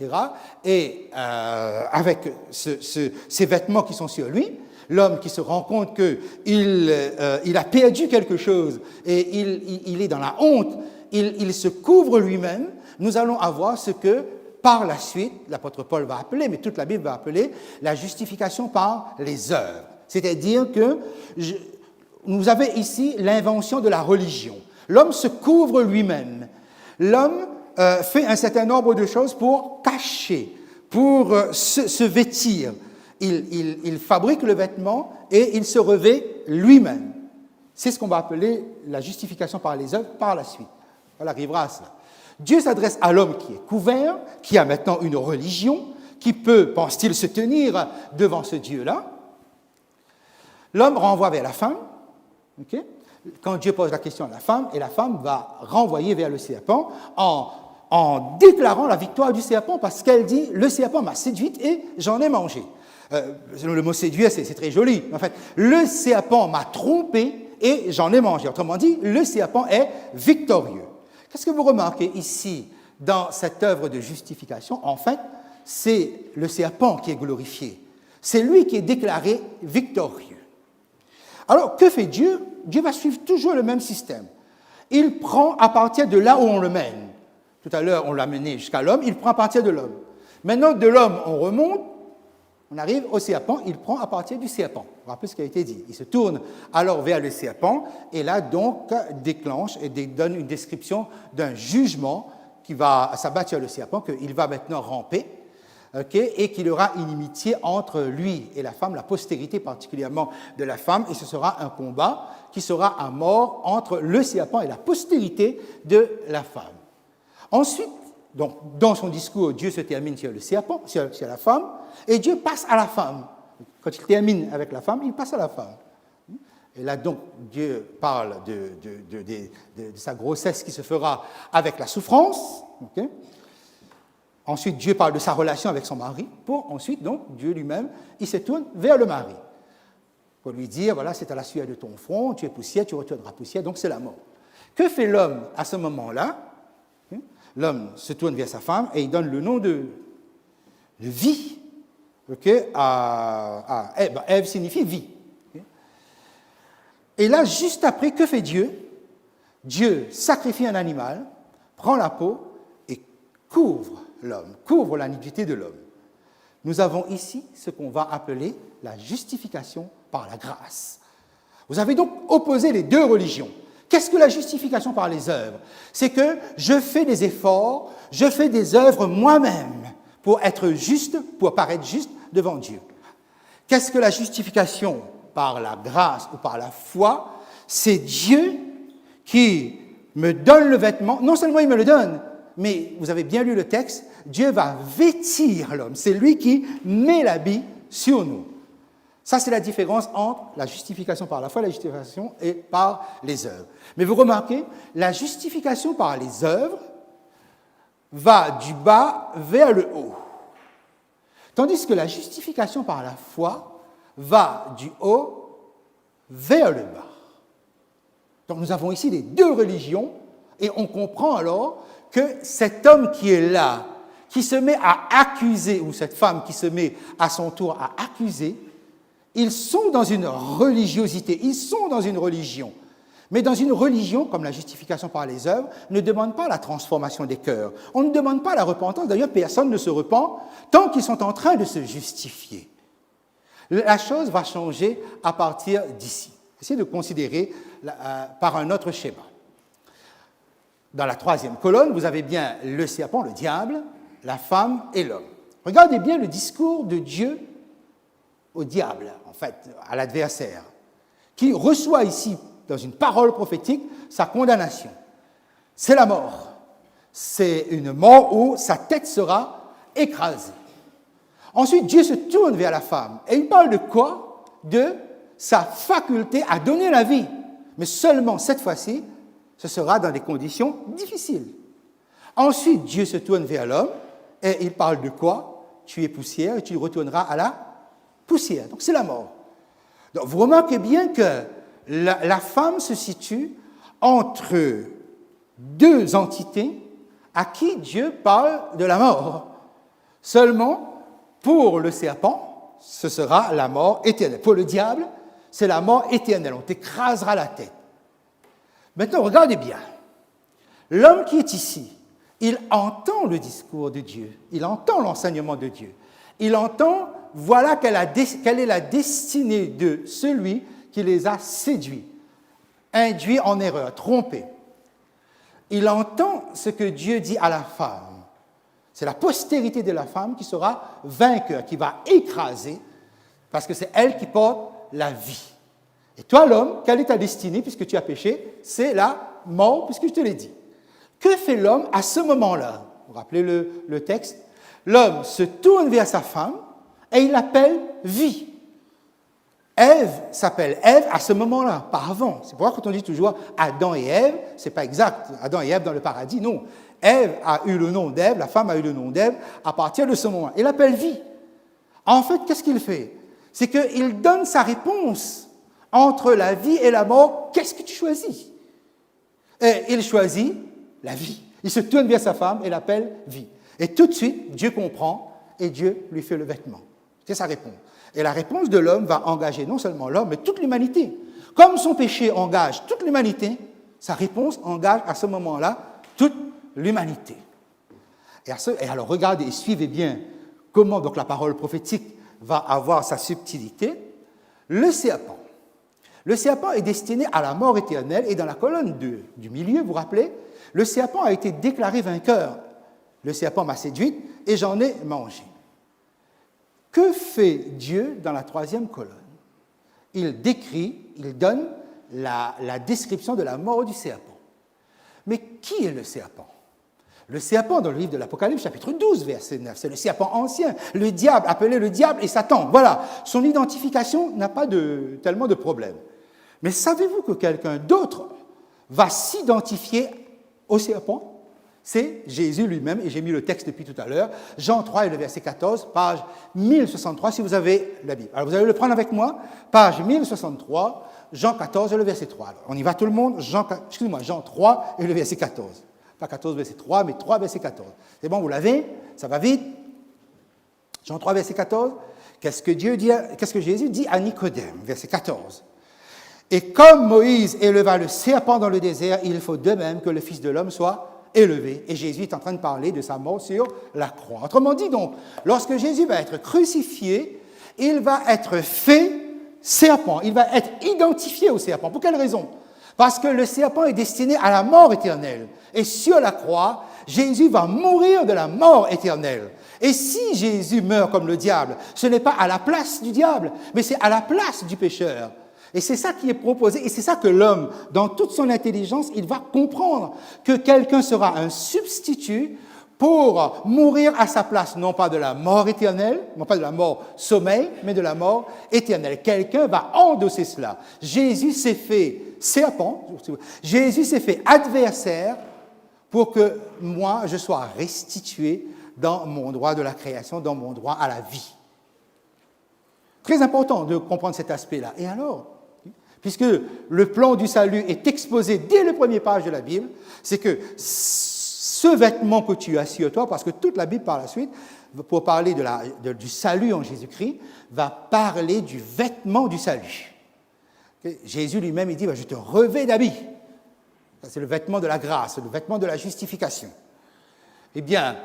[SPEAKER 2] Et avec ces vêtements qui sont sur lui, l'homme qui se rend compte qu'il a perdu quelque chose et il est dans la honte, il se couvre lui-même, nous allons avoir ce que, par la suite, l'apôtre Paul va appeler, mais toute la Bible va appeler, la justification par les œuvres. C'est-à-dire que vous avez ici l'invention de la religion. L'homme se couvre lui-même. L'homme fait un certain nombre de choses pour cacher, pour se vêtir. Il fabrique le vêtement et il se revêt lui-même. C'est ce qu'on va appeler la justification par les œuvres par la suite. On arrivera à cela. Dieu s'adresse à l'homme qui est couvert, qui a maintenant une religion, qui peut, pense-t-il, se tenir devant ce Dieu-là. L'homme renvoie vers la femme. Okay? Quand Dieu pose la question à la femme, et la femme va renvoyer vers le serpent en déclarant la victoire du serpent, parce qu'elle dit « le serpent m'a séduite et j'en ai mangé ». Le mot « séduire », c'est très joli. En fait, le serpent m'a trompé et j'en ai mangé. Autrement dit, le serpent est victorieux. Qu'est-ce que vous remarquez ici dans cette œuvre de justification, en fait, c'est le serpent qui est glorifié. C'est lui qui est déclaré victorieux. Alors, que fait Dieu? Dieu va suivre toujours le même système. Il prend à partir de là où on le mène. Tout à l'heure, on l'a mené jusqu'à l'homme, il prend à partir de l'homme. Maintenant, de l'homme, on remonte, on arrive au serpent, il prend à partir du serpent. Vous vous rappelez ce qui a été dit. Il se tourne alors vers le serpent, et là, donc, déclenche et donne une description d'un jugement qui va s'abattre sur le serpent, qu'il va maintenant ramper, et qu'il y aura inimitié entre lui et la femme, la postérité particulièrement de la femme, et ce sera un combat qui sera à mort entre le serpent et la postérité de la femme. Ensuite, donc, dans son discours, Dieu se termine sur le serpent, sur la femme, et Dieu passe à la femme. Quand il termine avec la femme, il passe à la femme. Et là, donc, Dieu parle de sa grossesse qui se fera avec la souffrance. Okay? Ensuite, Dieu parle de sa relation avec son mari, pour ensuite, donc, Dieu lui-même, il se tourne vers le mari, pour lui dire, voilà, c'est à la sueur de ton front, tu es poussière, tu retourneras poussière, donc c'est la mort. Que fait l'homme à ce moment-là? L'homme se tourne vers sa femme et il donne le nom de vie. À Ève. Ève signifie vie. Et là, juste après, que fait Dieu? Dieu sacrifie un animal, prend la peau et couvre l'homme, couvre l'iniquité de l'homme. Nous avons ici ce qu'on va appeler la justification par la grâce. Vous avez donc opposé les deux religions. Qu'est-ce que la justification par les œuvres? C'est que je fais des efforts, je fais des œuvres moi-même pour être juste, pour paraître juste devant Dieu. Qu'est-ce que la justification par la grâce ou par la foi? C'est Dieu qui me donne le vêtement. Non seulement il me le donne, mais vous avez bien lu le texte, Dieu va vêtir l'homme. C'est lui qui met l'habit sur nous. Ça, c'est la différence entre la justification par la foi et la justification et par les œuvres. Mais vous remarquez, la justification par les œuvres va du bas vers le haut, tandis que la justification par la foi va du haut vers le bas. Donc nous avons ici les deux religions et on comprend alors que cet homme qui est là, qui se met à accuser, ou cette femme qui se met à son tour à accuser, ils sont dans une religiosité, ils sont dans une religion. Mais dans une religion, comme la justification par les œuvres, ne demande pas la transformation des cœurs. On ne demande pas la repentance. D'ailleurs, personne ne se repent tant qu'ils sont en train de se justifier. La chose va changer à partir d'ici. Essayez de considérer par un autre schéma. Dans la troisième colonne, vous avez bien le serpent, le diable, la femme et l'homme. Regardez bien le discours de Dieu au diable, en fait, à l'adversaire, qui reçoit ici, dans une parole prophétique, sa condamnation. C'est la mort. C'est une mort où sa tête sera écrasée. Ensuite, Dieu se tourne vers la femme. Et il parle de quoi? De sa faculté à donner la vie. Mais seulement cette fois-ci, ce sera dans des conditions difficiles. Ensuite, Dieu se tourne vers l'homme et il parle de quoi? Tu es poussière et tu retourneras à la poussière. Donc c'est la mort. Donc vous remarquez bien que la femme se situe entre deux entités à qui Dieu parle de la mort. Seulement, pour le serpent, ce sera la mort éternelle. Pour le diable, c'est la mort éternelle. On t'écrasera la tête. Maintenant, regardez bien. L'homme qui est ici, il entend le discours de Dieu. Il entend l'enseignement de Dieu. Il entend, voilà quelle est la destinée de celui qui les a séduits, induits en erreur, trompés. Il entend ce que Dieu dit à la femme. C'est la postérité de la femme qui sera vainqueur, qui va écraser, parce que c'est elle qui porte la vie. Et toi, l'homme, quelle est ta destinée puisque tu as péché? C'est la mort, puisque je te l'ai dit. Que fait l'homme à ce moment-là? Vous vous rappelez le texte? L'homme se tourne vers sa femme et il l'appelle vie. Ève s'appelle Ève à ce moment-là, pas avant. C'est pourquoi quand on dit toujours Adam et Ève, ce n'est pas exact. Adam et Ève dans le paradis, non. Ève a eu le nom d'Ève, la femme a eu le nom d'Ève à partir de ce moment. Il l'appelle vie. En fait, qu'est-ce qu'il fait? C'est qu'il donne sa réponse entre la vie et la mort. Qu'est-ce que tu choisis? Et il choisit la vie. Il se tourne vers sa femme et l'appelle vie. Et tout de suite, Dieu comprend et Dieu lui fait le vêtement. C'est sa réponse. Et la réponse de l'homme va engager non seulement l'homme, mais toute l'humanité. Comme son péché engage toute l'humanité, sa réponse engage à ce moment-là toute l'humanité. Et alors, regardez et suivez bien comment donc la parole prophétique va avoir sa subtilité. Le serpent. Le serpent est destiné à la mort éternelle et dans la colonne du milieu, vous vous rappelez, le serpent a été déclaré vainqueur. Le serpent m'a séduite et j'en ai mangé. Que fait Dieu dans la troisième colonne? Il décrit, il donne la description de la mort du serpent. Mais qui est le serpent? Le serpent, dans le livre de l'Apocalypse, chapitre 12, verset 9, c'est le serpent ancien, le diable, appelé le diable et Satan. Voilà, son identification n'a pas tellement de problème. Mais savez-vous que quelqu'un d'autre va s'identifier au serpent? C'est Jésus lui-même, et j'ai mis le texte depuis tout à l'heure, Jean 3 et le verset 14, page 1063, si vous avez la Bible. Alors vous allez le prendre avec moi, page 1063, Jean 14 et le verset 3. Alors, on y va tout le monde, Jean 3 et le verset 14. Pas 14, verset 3, mais 3, verset 14. C'est bon, vous l'avez? Ça va vite? Jean 3, verset 14. Qu'est-ce que Jésus dit à Nicodème? Verset 14. Et comme Moïse éleva le serpent dans le désert, il faut de même que le Fils de l'homme soit élevé. Et Jésus est en train de parler de sa mort sur la croix. Autrement dit donc, lorsque Jésus va être crucifié, il va être fait serpent. Il va être identifié au serpent. Pour quelle raison? Parce que le serpent est destiné à la mort éternelle. Et sur la croix, Jésus va mourir de la mort éternelle. Et si Jésus meurt comme le diable, ce n'est pas à la place du diable, mais c'est à la place du pécheur. Et c'est ça qui est proposé, et c'est ça que l'homme, dans toute son intelligence, il va comprendre que quelqu'un sera un substitut pour mourir à sa place, non pas de la mort éternelle, non pas de la mort sommeil, mais de la mort éternelle. Quelqu'un va endosser cela. Jésus s'est fait serpent, Jésus s'est fait adversaire pour que moi, je sois restitué dans mon droit de la création, dans mon droit à la vie. Très important de comprendre cet aspect-là. Et alors, puisque le plan du salut est exposé dès les premières pages de la Bible, c'est que ce vêtement que tu as sur toi, parce que toute la Bible par la suite, pour parler du salut en Jésus-Christ, va parler du vêtement du salut. Jésus lui-même, il dit, je te revêts d'habits. C'est le vêtement de la grâce, le vêtement de la justification. Eh bien,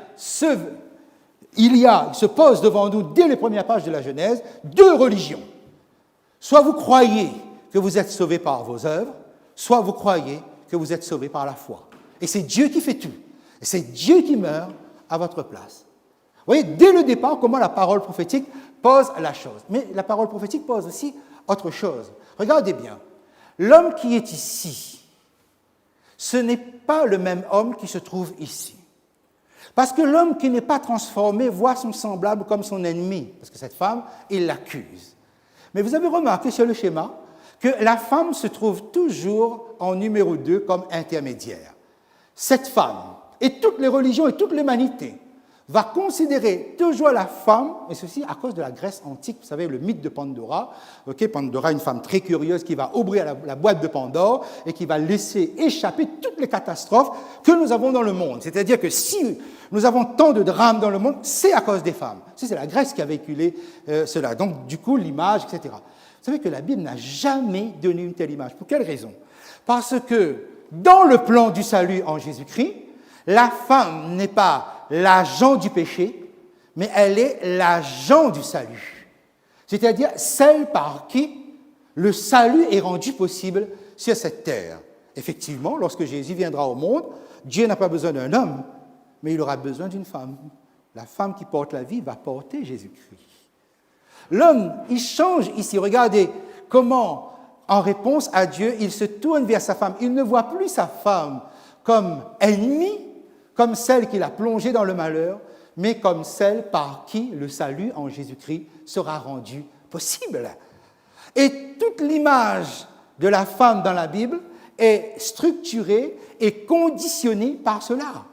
[SPEAKER 2] il se pose devant nous, dès les premières pages de la Genèse, deux religions. Soit vous croyez que vous êtes sauvés par vos œuvres, soit vous croyez que vous êtes sauvés par la foi. Et c'est Dieu qui fait tout. Et c'est Dieu qui meurt à votre place. Vous voyez, dès le départ, comment la parole prophétique pose la chose. Mais la parole prophétique pose aussi autre chose. Regardez bien. L'homme qui est ici, ce n'est pas le même homme qui se trouve ici. Parce que l'homme qui n'est pas transformé voit son semblable comme son ennemi. Parce que cette femme, il l'accuse. Mais vous avez remarqué sur le schéma que la femme se trouve toujours en numéro 2 comme intermédiaire. Cette femme, et toutes les religions et toute l'humanité, va considérer toujours la femme, et ceci à cause de la Grèce antique, vous savez, le mythe de Pandora. Pandora, une femme très curieuse qui va ouvrir la boîte de Pandore et qui va laisser échapper toutes les catastrophes que nous avons dans le monde. C'est-à-dire que si nous avons tant de drames dans le monde, c'est à cause des femmes. C'est la Grèce qui a véhiculé cela. Donc, du coup, l'image, etc. Vous savez que la Bible n'a jamais donné une telle image. Pour quelle raison? Parce que dans le plan du salut en Jésus-Christ, la femme n'est pas l'agent du péché, mais elle est l'agent du salut. C'est-à-dire celle par qui le salut est rendu possible sur cette terre. Effectivement, lorsque Jésus viendra au monde, Dieu n'a pas besoin d'un homme, mais il aura besoin d'une femme. La femme qui porte la vie va porter Jésus-Christ. L'homme, il change ici. Regardez comment, en réponse à Dieu, il se tourne vers sa femme. Il ne voit plus sa femme comme ennemie, comme celle qui l'a plongé dans le malheur, mais comme celle par qui le salut en Jésus-Christ sera rendu possible. Et toute l'image de la femme dans la Bible est structurée et conditionnée par cela.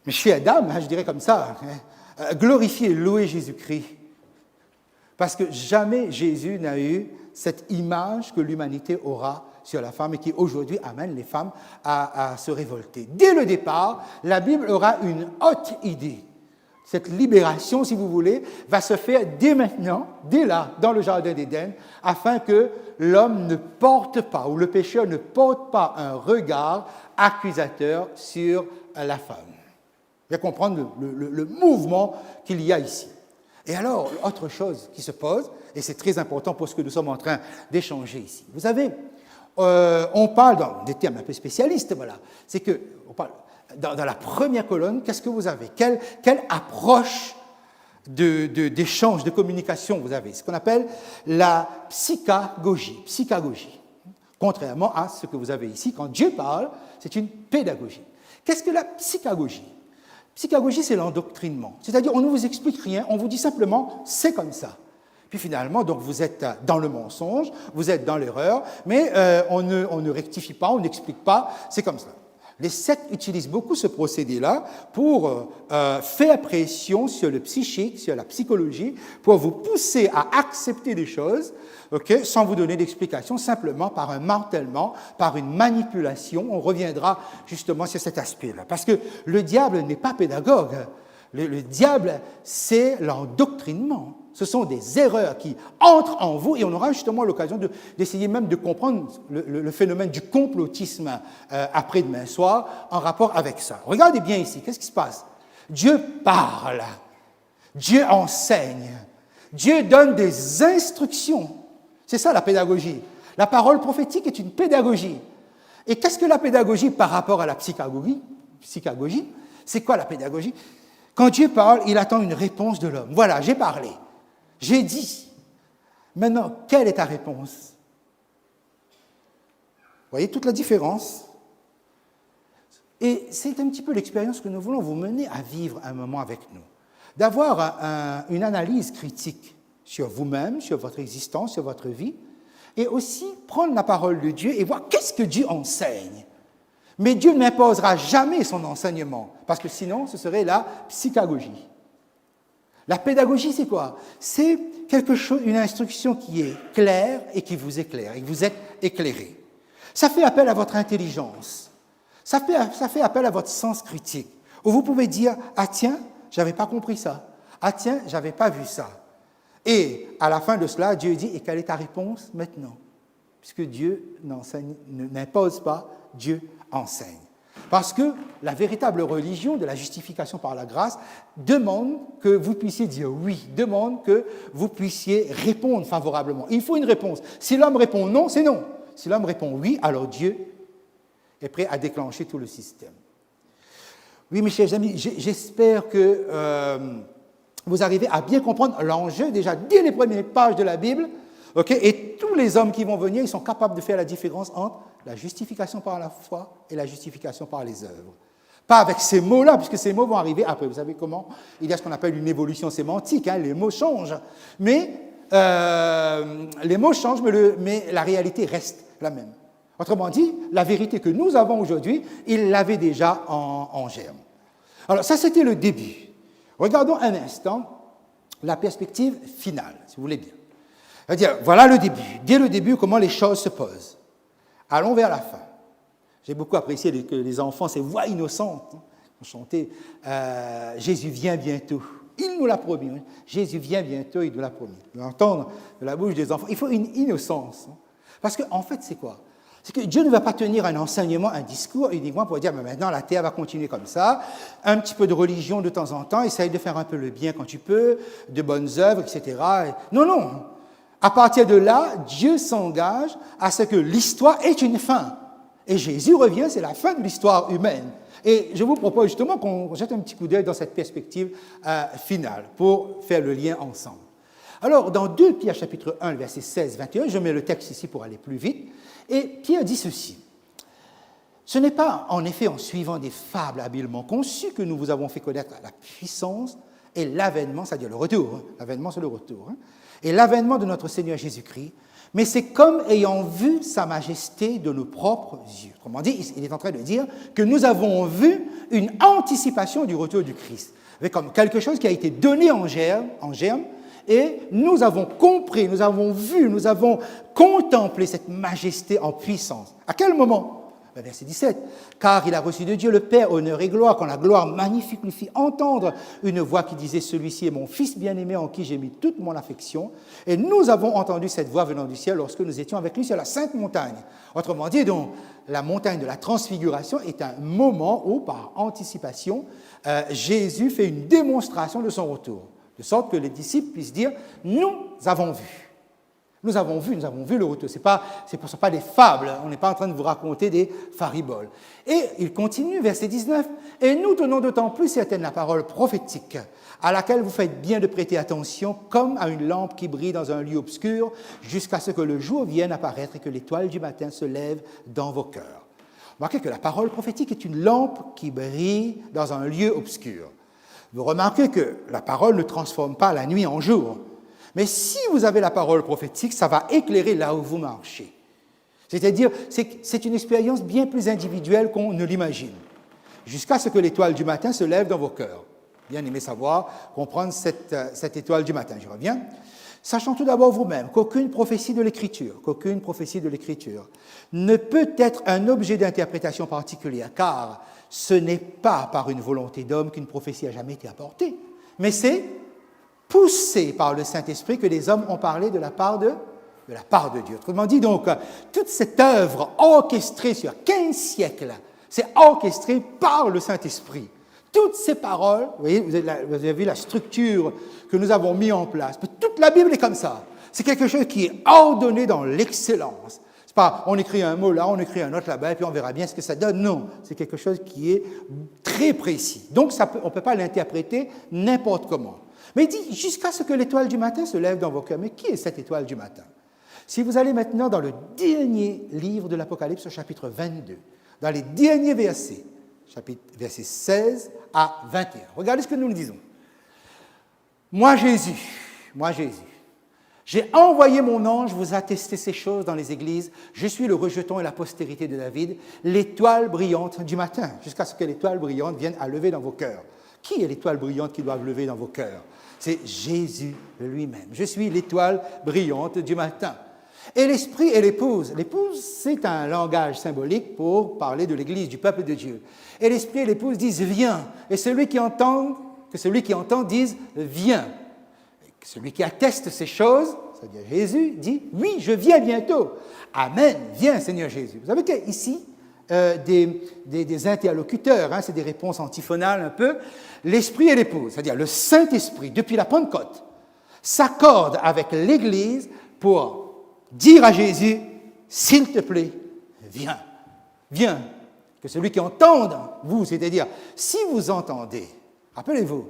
[SPEAKER 2] Mais chère dame, je dirais comme ça, glorifiez et louez Jésus-Christ, Parce que jamais Jésus n'a eu cette image que l'humanité aura sur la femme et qui aujourd'hui amène les femmes à se révolter. Dès le départ, la Bible aura une haute idée. Cette libération, si vous voulez, va se faire dès maintenant, dès là, dans le jardin d'Éden, afin que l'homme ne porte pas, ou le pécheur ne porte pas un regard accusateur sur la femme. Vous allez comprendre le mouvement qu'il y a ici. Et alors, autre chose qui se pose, et c'est très important pour ce que nous sommes en train d'échanger ici. Vous savez, on parle dans des termes un peu spécialistes, voilà. C'est que, on parle, dans la première colonne, qu'est-ce que vous avez? Quelle approche d'échange, de communication vous avez? Ce qu'on appelle la psychagogie. Contrairement à ce que vous avez ici, quand Dieu parle, c'est une pédagogie. Qu'est-ce que la psychagogie? Psychagogie, c'est l'endoctrinement. C'est-à-dire, on ne vous explique rien, on vous dit simplement, c'est comme ça. Puis finalement, donc vous êtes dans le mensonge, vous êtes dans l'erreur, mais on ne rectifie pas, on n'explique pas, c'est comme ça. Les sectes utilisent beaucoup ce procédé-là pour faire pression sur le psychique, sur la psychologie, pour vous pousser à accepter des choses, okay, sans vous donner d'explication, simplement par un martèlement, par une manipulation. On reviendra justement sur cet aspect-là. Parce que le diable n'est pas pédagogue. Le diable, c'est l'endoctrinement. Ce sont des erreurs qui entrent en vous et on aura justement l'occasion d'essayer même de comprendre le phénomène du complotisme après-demain soir en rapport avec ça. Regardez bien ici, qu'est-ce qui se passe? Dieu parle, Dieu enseigne, Dieu donne des instructions. C'est ça la pédagogie. La parole prophétique est une pédagogie. Et qu'est-ce que la pédagogie par rapport à la psychagogie? C'est quoi la pédagogie? Quand Dieu parle, il attend une réponse de l'homme. Voilà, j'ai parlé. J'ai dit. Maintenant, quelle est ta réponse? Vous voyez toute la différence? Et c'est un petit peu l'expérience que nous voulons vous mener à vivre un moment avec nous. D'avoir une analyse critique sur vous-même, sur votre existence, sur votre vie, et aussi prendre la parole de Dieu et voir qu'est-ce que Dieu enseigne. Mais Dieu n'imposera jamais son enseignement, parce que sinon, ce serait la psychagogie. La pédagogie, c'est quoi? C'est quelque chose, une instruction qui est claire et qui vous éclaire, et que vous êtes éclairé. Ça fait appel à votre intelligence. Ça fait appel à votre sens critique, où vous pouvez dire « Ah tiens, j'avais pas compris ça. Ah tiens, j'avais pas vu ça. » Et à la fin de cela, Dieu dit « Et quelle est ta réponse maintenant ?» Puisque Dieu n'impose pas, Dieu enseigne. Parce que la véritable religion de la justification par la grâce demande que vous puissiez dire oui, demande que vous puissiez répondre favorablement. Il faut une réponse. Si l'homme répond non, c'est non. Si l'homme répond oui, alors Dieu est prêt à déclencher tout le système. Oui, mes chers amis, j'espère que vous arrivez à bien comprendre l'enjeu déjà dès les premières pages de la Bible. Okay? Et tous les hommes qui vont venir, ils sont capables de faire la différence entre la justification par la foi et la justification par les œuvres. Pas avec ces mots-là, puisque ces mots vont arriver après. Vous savez comment? Il y a ce qu'on appelle une évolution sémantique, hein, les mots changent. Mais les mots changent, mais la réalité reste la même. Autrement dit, la vérité que nous avons aujourd'hui, il l'avait déjà en germe. Alors ça, c'était le début. Regardons un instant la perspective finale, si vous voulez bien. C'est-à-dire, voilà le début. Dès le début, comment les choses se posent. Allons vers la fin. J'ai beaucoup apprécié que les enfants, ces voix innocentes, ont chanté « Jésus vient bientôt ». Il nous l'a promis. Hein. Jésus vient bientôt, il nous l'a promis. L'entendre de la bouche des enfants. Il faut une innocence. Hein. Parce qu'en fait, c'est quoi? C'est que Dieu ne va pas tenir un enseignement, un discours uniquement pour dire « maintenant, la terre va continuer comme ça ». Un petit peu de religion de temps en temps, essaye de faire un peu le bien quand tu peux, de bonnes œuvres, etc. Non, non. À partir de là, Dieu s'engage à ce que l'histoire ait une fin. Et Jésus revient, c'est la fin de l'histoire humaine. Et je vous propose justement qu'on jette un petit coup d'œil dans cette perspective finale pour faire le lien ensemble. Alors, dans 2 Pierre chapitre 1, verset 16-21, je mets le texte ici pour aller plus vite, et Pierre dit ceci. « Ce n'est pas en effet en suivant des fables habilement conçues que nous vous avons fait connaître la puissance et l'avènement, c'est-à-dire le retour, hein, l'avènement c'est le retour, hein, et l'avènement de notre Seigneur Jésus-Christ, mais c'est comme ayant vu sa majesté de nos propres yeux. » Autrement dit, il est en train de dire que nous avons vu une anticipation du retour du Christ, avec comme quelque chose qui a été donné en germe, et nous avons compris, nous avons vu, nous avons contemplé cette majesté en puissance. À quel moment? Verset 17. Car il a reçu de Dieu le Père honneur et gloire, quand la gloire magnifique lui fit entendre une voix qui disait « Celui-ci est mon Fils bien-aimé en qui j'ai mis toute mon affection. » Et nous avons entendu cette voix venant du ciel lorsque nous étions avec lui sur la Sainte Montagne. Autrement dit, donc, la montagne de la Transfiguration est un moment où, par anticipation, Jésus fait une démonstration de son retour, de sorte que les disciples puissent dire « Nous avons vu ». Nous avons vu le retour. Ce ne sont pas des fables, on n'est pas en train de vous raconter des fariboles. Et il continue, verset 19, « Et nous tenons d'autant plus certaine la parole prophétique, à laquelle vous faites bien de prêter attention, comme à une lampe qui brille dans un lieu obscur, jusqu'à ce que le jour vienne apparaître et que l'étoile du matin se lève dans vos cœurs. » Remarquez que la parole prophétique est une lampe qui brille dans un lieu obscur. Vous remarquez que la parole ne transforme pas la nuit en jour. Mais si vous avez la parole prophétique, ça va éclairer là où vous marchez. C'est-à-dire, c'est une expérience bien plus individuelle qu'on ne l'imagine. Jusqu'à ce que l'étoile du matin se lève dans vos cœurs. Bien aimé savoir, comprendre cette étoile du matin. Je reviens. Sachant tout d'abord vous-même qu'aucune prophétie de l'Écriture ne peut être un objet d'interprétation particulière, car ce n'est pas par une volonté d'homme qu'une prophétie a jamais été apportée, mais c'est poussé par le Saint-Esprit que les hommes ont parlé de la part de Dieu. Autrement dit, donc, toute cette œuvre orchestrée sur 15 siècles, c'est orchestré par le Saint-Esprit. Toutes ces paroles, vous voyez, vous avez vu la structure que nous avons mis en place. Toute la Bible est comme ça. C'est quelque chose qui est ordonné dans l'excellence. C'est pas, on écrit un mot là, on écrit un autre là-bas, et puis on verra bien ce que ça donne. Non, c'est quelque chose qui est très précis. Donc, on ne peut pas l'interpréter n'importe comment. Mais il dit, jusqu'à ce que l'étoile du matin se lève dans vos cœurs. Mais qui est cette étoile du matin? Si vous allez maintenant dans le dernier livre de l'Apocalypse, au chapitre 22, dans les derniers versets, versets 16 à 21, regardez ce que nous disons. Moi Jésus, j'ai envoyé mon ange vous attester ces choses dans les églises. Je suis le rejeton et la postérité de David, l'étoile brillante du matin, jusqu'à ce que l'étoile brillante vienne à lever dans vos cœurs. Qui est l'étoile brillante qui doit lever dans vos cœurs? C'est Jésus lui-même. Je suis l'étoile brillante du matin. Et l'esprit et l'épouse. L'épouse, c'est un langage symbolique pour parler de l'Église, du peuple de Dieu. Et l'esprit et l'épouse disent « viens ». Et celui qui entend dise « viens ». Celui qui atteste ces choses, c'est-à-dire Jésus, dit « oui, je viens bientôt ». Amen, viens Seigneur Jésus. Vous savez qu'ici, des interlocuteurs, c'est des réponses antiphonales un peu, l'Esprit et l'épouse, c'est-à-dire le Saint-Esprit, depuis la Pentecôte, s'accordent avec l'Église pour dire à Jésus, s'il te plaît, viens, viens. Que celui qui entende, vous, c'est-à-dire, si vous entendez, rappelez-vous,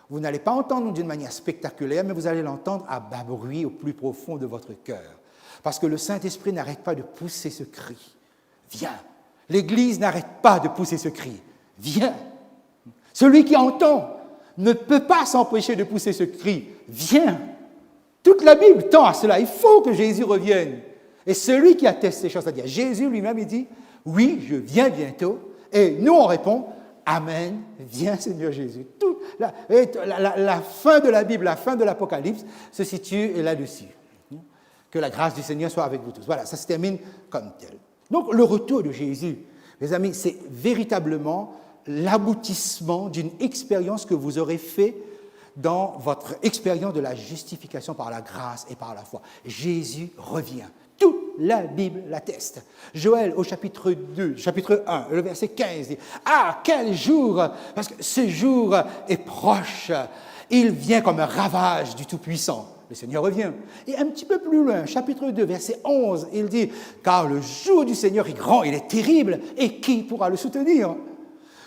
[SPEAKER 2] vous n'allez pas entendre d'une manière spectaculaire, mais vous allez l'entendre à bas bruit au plus profond de votre cœur. Parce que le Saint-Esprit n'arrête pas de pousser ce cri, viens. L'Église n'arrête pas de pousser ce cri. Viens. Celui qui entend ne peut pas s'empêcher de pousser ce cri. Viens. Toute la Bible tend à cela. Il faut que Jésus revienne. Et celui qui atteste ces choses, c'est-à-dire Jésus lui-même, il dit, oui, je viens bientôt. Et nous, on répond, Amen, viens Seigneur Jésus. La fin de la Bible, la fin de l'Apocalypse se situe là-dessus. Que la grâce du Seigneur soit avec vous tous. Voilà, ça se termine comme tel. Donc, le retour de Jésus, mes amis, c'est véritablement l'aboutissement d'une expérience que vous aurez fait dans votre expérience de la justification par la grâce et par la foi. Jésus revient. Toute la Bible l'atteste. Joël, au chapitre 2, chapitre 1, le verset 15, dit « Ah, quel jour! Parce que ce jour est proche. Il vient comme un ravage du Tout-Puissant. » Le Seigneur revient. Et un petit peu plus loin, chapitre 2, verset 11, il dit « Car le jour du Seigneur est grand, il est terrible, et qui pourra le soutenir ?»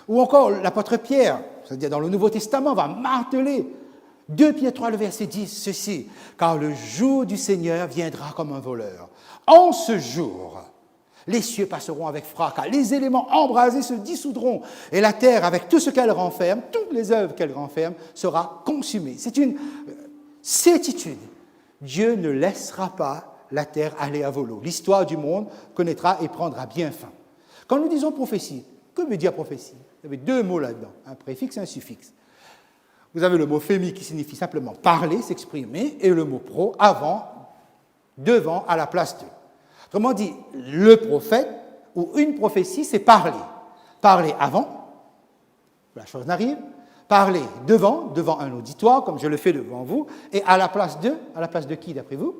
[SPEAKER 2] Ou encore l'apôtre Pierre, c'est-à-dire dans le Nouveau Testament, va marteler 2 Pierre 3, le verset 10, ceci « Car le jour du Seigneur viendra comme un voleur. En ce jour, les cieux passeront avec fracas, les éléments embrasés se dissoudront, et la terre, avec tout ce qu'elle renferme, toutes les œuvres qu'elle renferme, sera consumée. » C'est une certitude. Dieu ne laissera pas la terre aller à volo. L'histoire du monde connaîtra et prendra bien fin. Quand nous disons prophétie, que veut dire prophétie? Il y avait 2 mots là-dedans, un préfixe et un suffixe. vous avez le mot phemi qui signifie simplement parler, s'exprimer, et le mot pro, avant, devant, à la place de. Autrement dit, le prophète ou une prophétie, c'est parler. Parler avant, que la chose n'arrive, parler devant un auditoire, comme je le fais devant vous, et à la place de qui, d'après vous?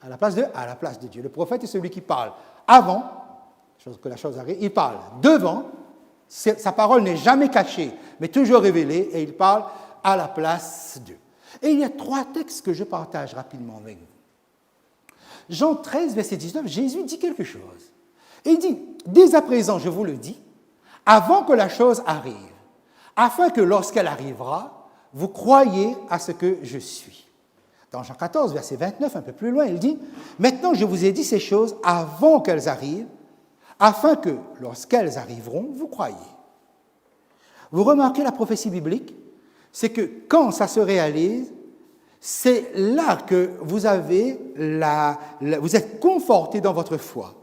[SPEAKER 2] À la place de Dieu. Le prophète est celui qui parle avant que la chose arrive, il parle devant, sa parole n'est jamais cachée, mais toujours révélée, et il parle à la place d'eux. Et il y a 3 textes que je partage rapidement avec vous. Jean 13, verset 19, Jésus dit quelque chose. Il dit, dès à présent, je vous le dis, avant que la chose arrive, afin que lorsqu'elle arrivera, vous croyiez à ce que je suis. Dans Jean 14, verset 29, un peu plus loin, il dit, maintenant je vous ai dit ces choses avant qu'elles arrivent, afin que lorsqu'elles arriveront, vous croyiez. Vous remarquez la prophétie biblique? C'est que quand ça se réalise, c'est là que vous êtes conforté dans votre foi.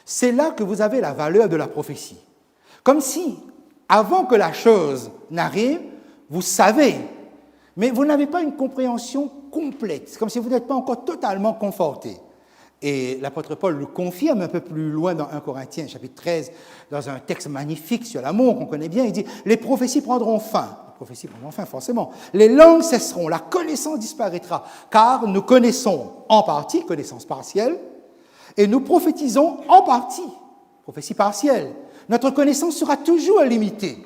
[SPEAKER 2] C'est là que vous avez la valeur de la prophétie. Comme si, avant que la chose n'arrive, vous savez, mais vous n'avez pas une compréhension complète. C'est comme si vous n'êtes pas encore totalement conforté. Et l'apôtre Paul le confirme un peu plus loin dans 1 Corinthiens, chapitre 13, dans un texte magnifique sur l'amour qu'on connaît bien. Il dit « Les prophéties prendront fin ». Les prophéties prendront fin, forcément. Les langues cesseront, la connaissance disparaîtra, car nous connaissons en partie, connaissance partielle, et nous prophétisons en partie, prophétie partielle. Notre connaissance sera toujours limitée.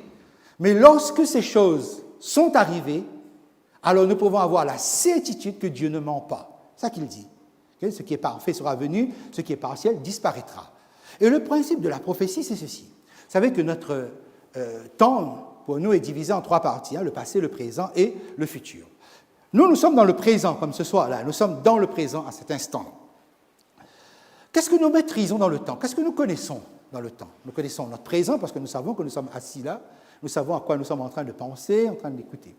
[SPEAKER 2] Mais lorsque ces choses sont arrivées, alors nous pouvons avoir la certitude que Dieu ne ment pas. C'est ça qu'il dit. Ce qui est parfait sera venu, ce qui est partiel disparaîtra. Et le principe de la prophétie, c'est ceci. Vous savez que notre temps, pour nous, est divisé en 3 parties, le passé, le présent et le futur. Nous sommes dans le présent, comme ce soir-là. Nous sommes dans le présent à cet instant. Qu'est-ce que nous maîtrisons dans le temps? Qu'est-ce que nous connaissons dans le temps? Nous connaissons notre présent parce que nous savons que nous sommes assis là. Nous savons à quoi nous sommes en train de penser, en train d'écouter.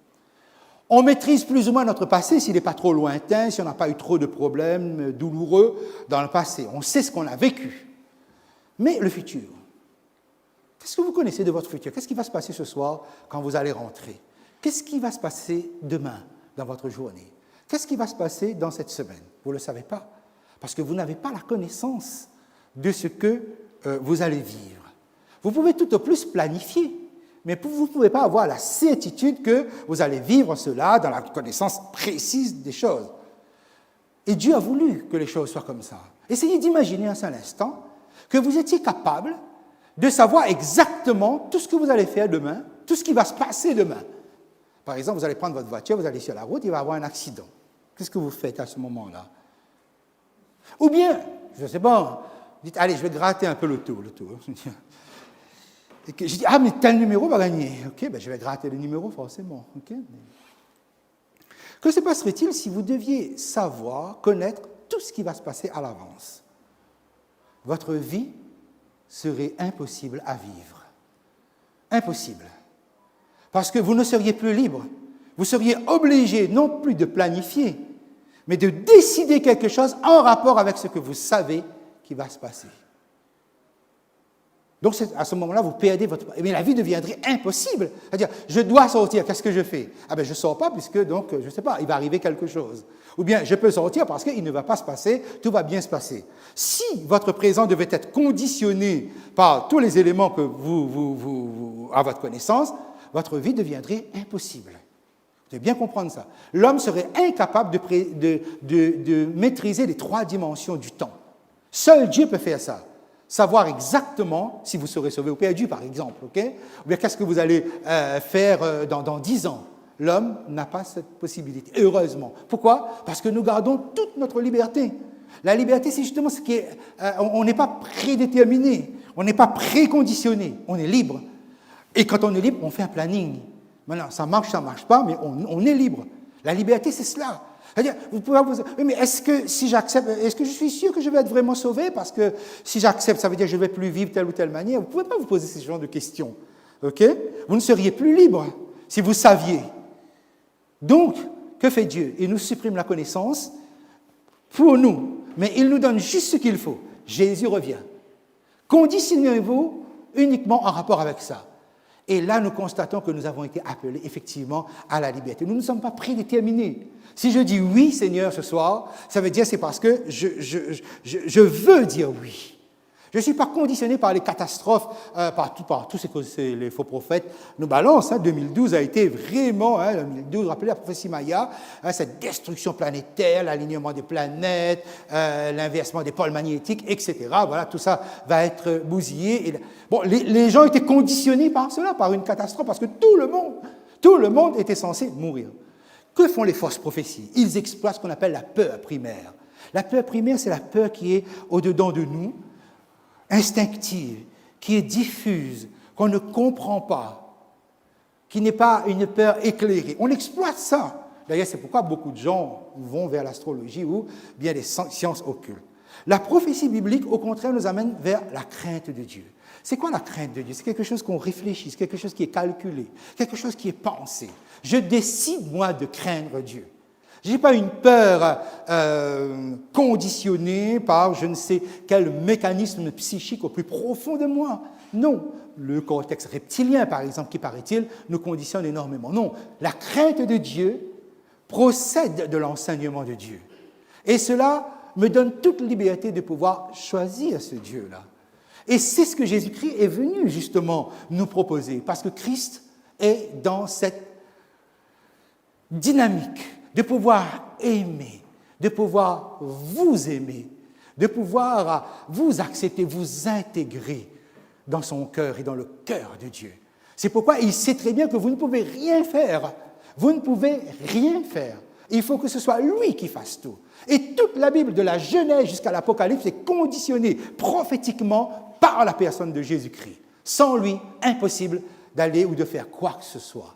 [SPEAKER 2] On maîtrise plus ou moins notre passé s'il n'est pas trop lointain, si on n'a pas eu trop de problèmes douloureux dans le passé. On sait ce qu'on a vécu. Mais le futur, qu'est-ce que vous connaissez de votre futur? Qu'est-ce qui va se passer ce soir quand vous allez rentrer? Qu'est-ce qui va se passer demain dans votre journée? Qu'est-ce qui va se passer dans cette semaine? Vous ne le savez pas, parce que vous n'avez pas la connaissance de ce que vous allez vivre. Vous pouvez tout au plus planifier, mais vous ne pouvez pas avoir la certitude que vous allez vivre cela dans la connaissance précise des choses. Et Dieu a voulu que les choses soient comme ça. Essayez d'imaginer un seul instant que vous étiez capable de savoir exactement tout ce que vous allez faire demain, tout ce qui va se passer demain. Par exemple, vous allez prendre votre voiture, vous allez sur la route, il va y avoir un accident. Qu'est-ce que vous faites à ce moment-là? Ou bien, je ne sais pas, dites, allez, je vais gratter un peu le tout. Et je dis, ah, mais tel numéro va gagner. OK, ben je vais gratter le numéro forcément. Okay? Que se passerait-il si vous deviez savoir, connaître tout ce qui va se passer à l'avance? Votre vie serait impossible à vivre. Impossible. Parce que vous ne seriez plus libre. Vous seriez obligé non plus de planifier, mais de décider quelque chose en rapport avec ce que vous savez qui va se passer. Donc, à ce moment-là, vous perdez votre... Mais la vie deviendrait impossible. C'est-à-dire, je dois sortir, qu'est-ce que je fais? Ah ben, je ne sors pas puisque, donc, je ne sais pas, il va arriver quelque chose. Ou bien, je peux sortir parce qu'il ne va pas se passer, tout va bien se passer. Si votre présent devait être conditionné par tous les éléments que vous à votre connaissance, votre vie deviendrait impossible. Vous devez bien comprendre ça. L'homme serait incapable de maîtriser les 3 dimensions du temps. Seul Dieu peut faire ça. Savoir exactement si vous serez sauvé ou perdu, par exemple, ok? Ou bien qu'est-ce que vous allez faire dans 10 ans? L'homme n'a pas cette possibilité, heureusement. Pourquoi? Parce que nous gardons toute notre liberté. La liberté, c'est justement ce qui est... on n'est pas prédéterminé, on n'est pas préconditionné, on est libre. Et quand on est libre, on fait un planning. Maintenant, ça marche pas, mais on est libre. La liberté, c'est cela. C'est-à-dire, vous pouvez vous dire, oui, mais est-ce que si j'accepte, est-ce que je suis sûr que je vais être vraiment sauvé? Parce que si j'accepte, ça veut dire que je ne vais plus vivre telle ou telle manière. Vous ne pouvez pas vous poser ce genre de questions. OK? Vous ne seriez plus libre si vous saviez. Donc, que fait Dieu? Il nous supprime la connaissance pour nous, mais il nous donne juste ce qu'il faut. Jésus revient. Conditionnez-vous uniquement en rapport avec ça. Et là, nous constatons que nous avons été appelés effectivement à la liberté. Nous ne sommes pas prédéterminés. Si je dis oui, Seigneur, ce soir, ça veut dire c'est parce que je veux dire oui. Je ne suis pas conditionné par les catastrophes, par tout ce que les faux prophètes nous balancent. 2012 a été vraiment, 2012, rappelez la prophétie Maya, cette destruction planétaire, l'alignement des planètes, l'inversement des pôles magnétiques, etc. Voilà, tout ça va être bousillé. Bon, les gens étaient conditionnés par cela, par une catastrophe, parce que tout le monde était censé mourir. Que font les fausses prophéties? Ils exploitent ce qu'on appelle la peur primaire. La peur primaire, c'est la peur qui est au-dedans de nous, instinctive, qui est diffuse, qu'on ne comprend pas, qui n'est pas une peur éclairée. On exploite ça. D'ailleurs, c'est pourquoi beaucoup de gens vont vers l'astrologie ou bien les sciences occultes. La prophétie biblique, au contraire, nous amène vers la crainte de Dieu. C'est quoi la crainte de Dieu? C'est quelque chose qu'on réfléchit, c'est quelque chose qui est calculé, quelque chose qui est pensé. Je décide, moi, de craindre Dieu. Je n'ai pas une peur conditionnée par je ne sais quel mécanisme psychique au plus profond de moi. Non, le cortex reptilien, par exemple, qui, paraît-il, nous conditionne énormément. Non, la crainte de Dieu procède de l'enseignement de Dieu. Et cela me donne toute liberté de pouvoir choisir ce Dieu-là. Et c'est ce que Jésus-Christ est venu justement nous proposer, parce que Christ est dans cette dynamique de pouvoir aimer, de pouvoir vous aimer, de pouvoir vous accepter, vous intégrer dans son cœur et dans le cœur de Dieu. C'est pourquoi il sait très bien que vous ne pouvez rien faire. Vous ne pouvez rien faire. Il faut que ce soit lui qui fasse tout. Et toute la Bible, de la Genèse jusqu'à l'Apocalypse, est conditionnée prophétiquement par la personne de Jésus-Christ. Sans lui, impossible d'aller ou de faire quoi que ce soit.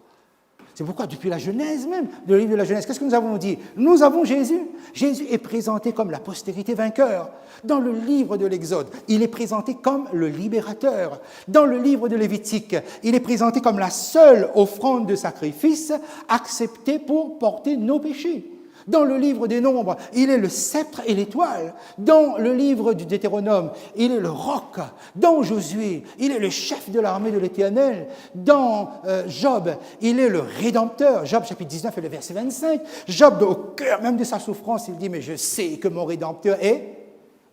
[SPEAKER 2] C'est pourquoi, depuis la Genèse même, le livre de la Genèse, qu'est-ce que nous avons dit? Nous avons Jésus. Jésus est présenté comme la postérité vainqueur. Dans le livre de l'Exode, il est présenté comme le libérateur. Dans le livre de Lévitique, il est présenté comme la seule offrande de sacrifice acceptée pour porter nos péchés. Dans le livre des Nombres, il est le sceptre et l'étoile. Dans le livre du Deutéronome, il est le roc. Dans Josué, il est le chef de l'armée de l'Éternel. Dans Job, il est le rédempteur. Job chapitre 19 et le verset 25. Job, au cœur même de sa souffrance, il dit « Mais je sais que mon rédempteur est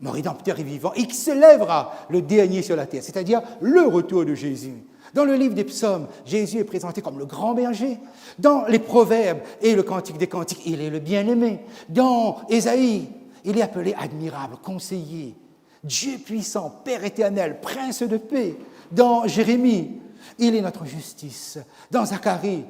[SPEAKER 2] vivant et qui se lèvera le dernier sur la terre. » C'est-à-dire le retour de Jésus. Dans le livre des psaumes, Jésus est présenté comme le grand berger. Dans les proverbes et le cantique des cantiques, il est le bien-aimé. Dans Ésaïe, il est appelé admirable, conseiller, Dieu puissant, Père éternel, prince de paix. Dans Jérémie, il est notre justice. Dans Zacharie,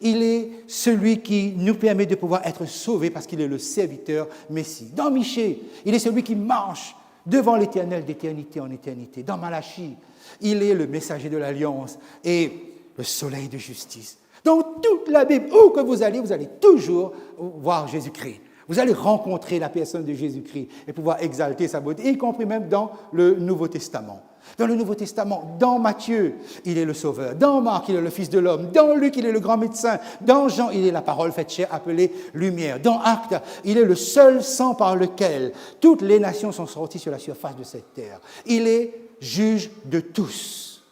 [SPEAKER 2] il est celui qui nous permet de pouvoir être sauvés parce qu'il est le serviteur Messie. Dans Michée, il est celui qui marche devant l'Éternel d'éternité en éternité. Dans Malachie, il est le messager de l'Alliance et le soleil de justice. Dans toute la Bible, où que vous allez toujours voir Jésus-Christ. Vous allez rencontrer la personne de Jésus-Christ et pouvoir exalter sa beauté, y compris même dans le Nouveau Testament. Dans le Nouveau Testament, dans Matthieu, il est le Sauveur. Dans Marc, il est le Fils de l'homme. Dans Luc, il est le grand médecin. Dans Jean, il est la parole faite chair appelée lumière. Dans Actes, il est le seul sang par lequel toutes les nations sont sorties sur la surface de cette terre. Il est juge de tous.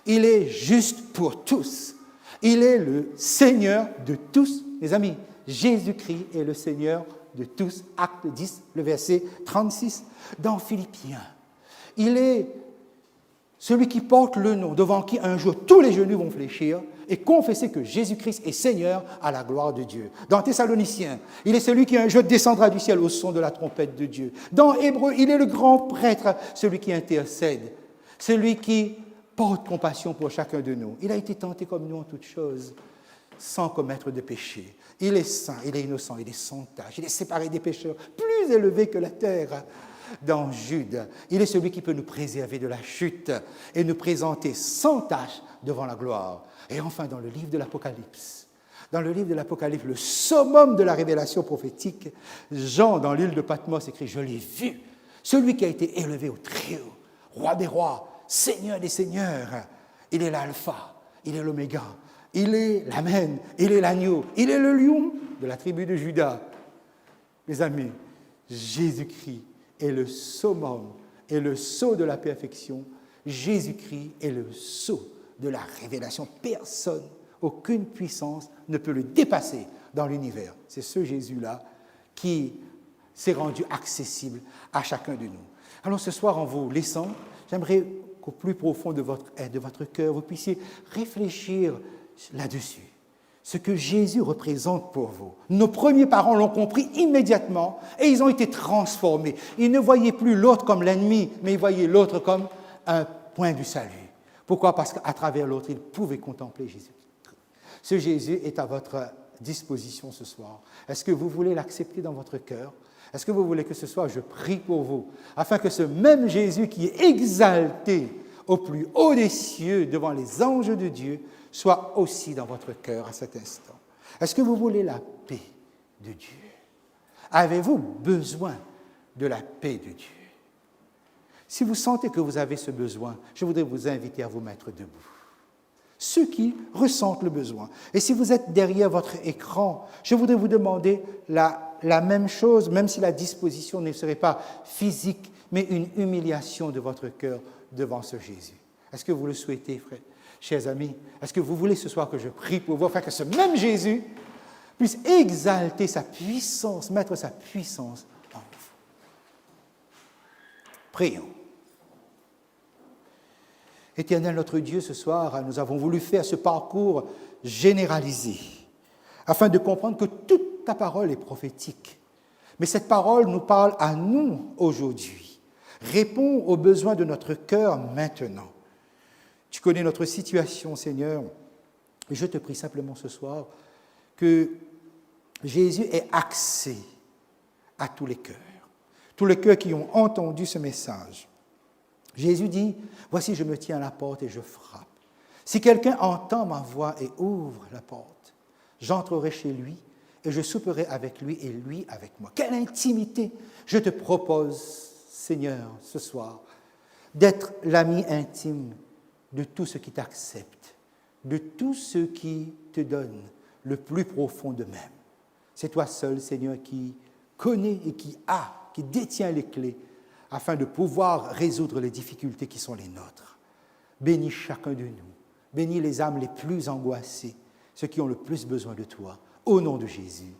[SPEAKER 2] Il est juste pour tous. Il est le Seigneur de tous. Mes amis, Jésus-Christ est le Seigneur de tous. Acte 10, le verset 36. Dans Philippiens, il est celui qui porte le nom, devant qui un jour tous les genoux vont fléchir et confesser que Jésus-Christ est Seigneur à la gloire de Dieu. Dans Thessaloniciens, il est celui qui un jour descendra du ciel au son de la trompette de Dieu. Dans Hébreux, il est le grand prêtre, celui qui intercède, celui qui porte compassion pour chacun de nous. Il a été tenté comme nous en toutes choses, sans commettre de péché. Il est saint, il est innocent, il est sans tache, il est séparé des pécheurs, plus élevé que la terre. Dans Jude, il est celui qui peut nous préserver de la chute et nous présenter sans tache devant la gloire. Et enfin, dans le livre de l'Apocalypse, le summum de la révélation prophétique, Jean, dans l'île de Patmos, écrit « Je l'ai vu, celui qui a été élevé au Très-Haut, roi des rois, Seigneur des seigneurs. Il est l'alpha, il est l'oméga, il est l'amen, il est l'agneau, il est le lion de la tribu de Juda. » Mes amis, Jésus-Christ est le summum et le sceau de la perfection. Jésus-Christ est le sceau de la révélation. Personne, aucune puissance ne peut le dépasser dans l'univers. C'est ce Jésus-là qui s'est rendu accessible à chacun de nous. Alors ce soir, en vous laissant, j'aimerais qu'au plus profond de votre cœur, vous puissiez réfléchir là-dessus. Ce que Jésus représente pour vous. Nos premiers parents l'ont compris immédiatement et ils ont été transformés. Ils ne voyaient plus l'autre comme l'ennemi, mais ils voyaient l'autre comme un point du salut. Pourquoi? Parce qu'à travers l'autre, ils pouvaient contempler Jésus. Ce Jésus est à votre disposition ce soir. Est-ce que vous voulez l'accepter dans votre cœur? Est-ce que vous voulez que ce soir, je prie pour vous, afin que ce même Jésus qui est exalté au plus haut des cieux devant les anges de Dieu soit aussi dans votre cœur à cet instant? Est-ce que vous voulez la paix de Dieu? Avez-vous besoin de la paix de Dieu? Si vous sentez que vous avez ce besoin, je voudrais vous inviter à vous mettre debout. Ceux qui ressentent le besoin. Et si vous êtes derrière votre écran, je voudrais vous demander la même chose, même si la disposition ne serait pas physique, mais une humiliation de votre cœur devant ce Jésus. Est-ce que vous le souhaitez, frère? Chers amis, est-ce que vous voulez ce soir que je prie pour vous, afin que ce même Jésus puisse exalter sa puissance, mettre sa puissance en vous? Prions. Éternel notre Dieu, ce soir, nous avons voulu faire ce parcours généralisé, afin de comprendre que toute ta parole est prophétique. Mais cette parole nous parle à nous aujourd'hui, répond aux besoins de notre cœur maintenant. Tu connais notre situation, Seigneur, et je te prie simplement ce soir que Jésus ait accès à tous les cœurs qui ont entendu ce message. Jésus dit, « Voici, je me tiens à la porte et je frappe. Si quelqu'un entend ma voix et ouvre la porte, j'entrerai chez lui et je souperai avec lui et lui avec moi. » Quelle intimité! Je te propose, Seigneur, ce soir, d'être l'ami intime de tous ceux qui t'acceptent, de tous ceux qui te donnent le plus profond d'eux-mêmes. C'est toi seul, Seigneur, qui connais et qui détient les clés afin de pouvoir résoudre les difficultés qui sont les nôtres. Bénis chacun de nous. Bénis les âmes les plus angoissées, ceux qui ont le plus besoin de toi. Au nom de Jésus.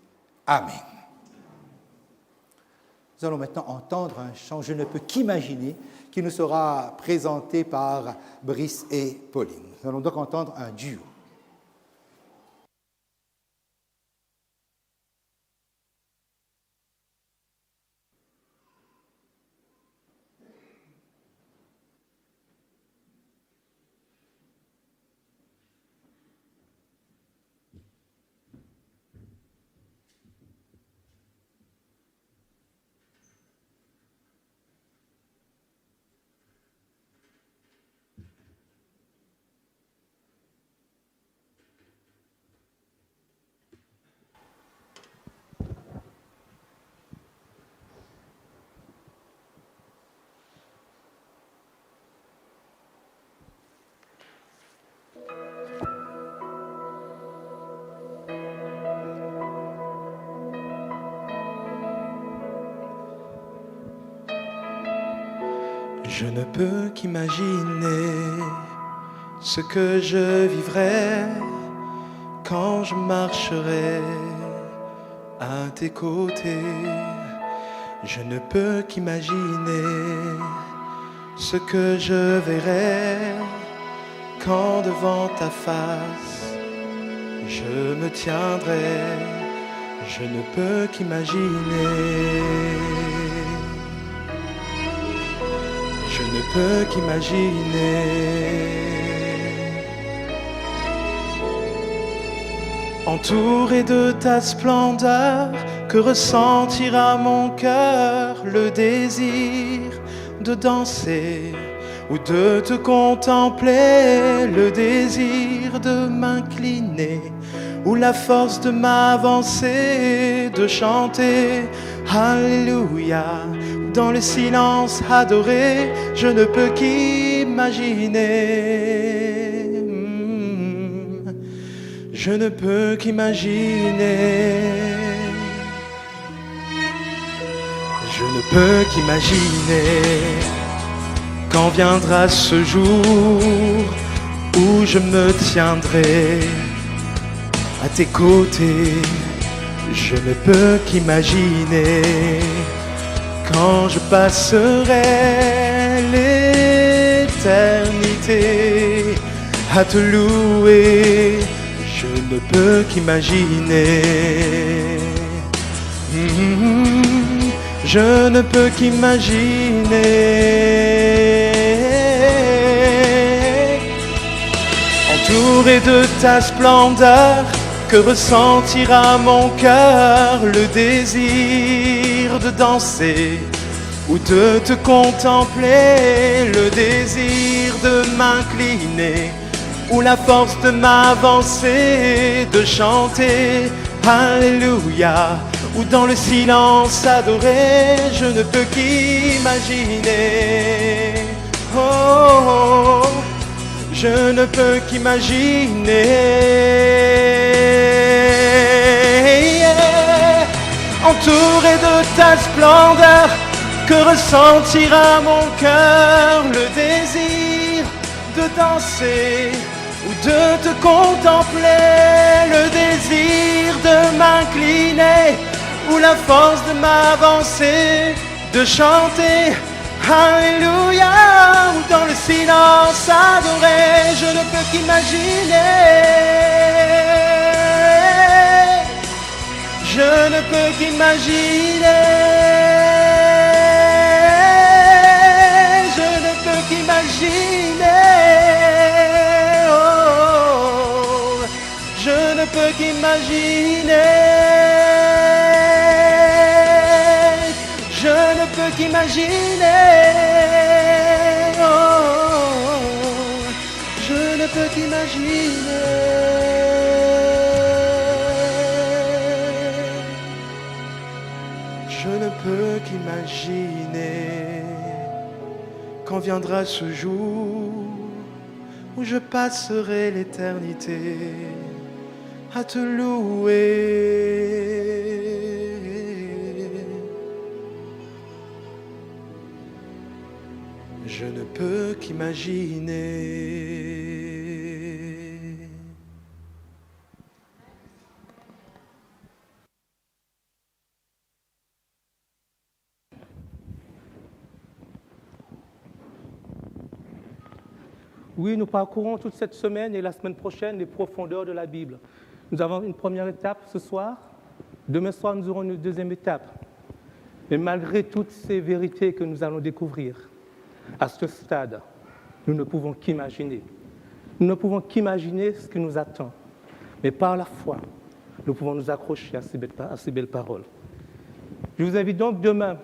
[SPEAKER 2] Amen. Nous allons maintenant entendre un chant, je ne peux qu'imaginer, qui nous sera présenté par Brice et Pauline. Nous allons donc entendre un duo.
[SPEAKER 3] Je ne peux qu'imaginer ce que je vivrai quand je marcherai à tes côtés. Je ne peux qu'imaginer ce que je verrai quand devant ta face je me tiendrai. Je ne peux qu'imaginer. Je ne peux qu'imaginer. Entouré de ta splendeur, que ressentira mon cœur le désir de danser ou de te contempler, le désir de m'incliner ou la force de m'avancer, de chanter Alléluia. Dans le silence adoré, je ne peux qu'imaginer. Je ne peux qu'imaginer. Je ne peux qu'imaginer quand viendra ce jour où je me tiendrai à tes côtés. Je ne peux qu'imaginer quand je passerai l'éternité à te louer. Je ne peux qu'imaginer. Je ne peux qu'imaginer. Entouré de ta splendeur, que ressentira mon cœur, le désir de danser ou de te contempler, le désir de m'incliner ou la force de m'avancer, de chanter Alléluia, ou dans le silence adorer. Je ne peux qu'imaginer. Oh, oh, oh. Je ne peux qu'imaginer. Entouré de ta splendeur, que ressentira mon cœur, le désir de danser ou de te contempler, le désir de m'incliner ou la force de m'avancer, de chanter Alléluia, ou dans le silence adorer. Je ne peux qu'imaginer. Je ne peux qu'imaginer. Je ne peux qu'imaginer. Oh, je ne peux qu'imaginer. Je ne peux qu'imaginer. Oh, je ne peux qu'imaginer. Je ne peux qu'imaginer quand viendra ce jour où je passerai l'éternité à te louer. Je ne peux qu'imaginer.
[SPEAKER 1] Oui, nous parcourons toute cette semaine et la semaine prochaine les profondeurs de la Bible. Nous avons une première étape ce soir. Demain soir, nous aurons une deuxième étape. Mais malgré toutes ces vérités que nous allons découvrir, à ce stade, nous ne pouvons qu'imaginer. Nous ne pouvons qu'imaginer ce qui nous attend. Mais par la foi, nous pouvons nous accrocher à ces belles paroles. Je vous invite donc demain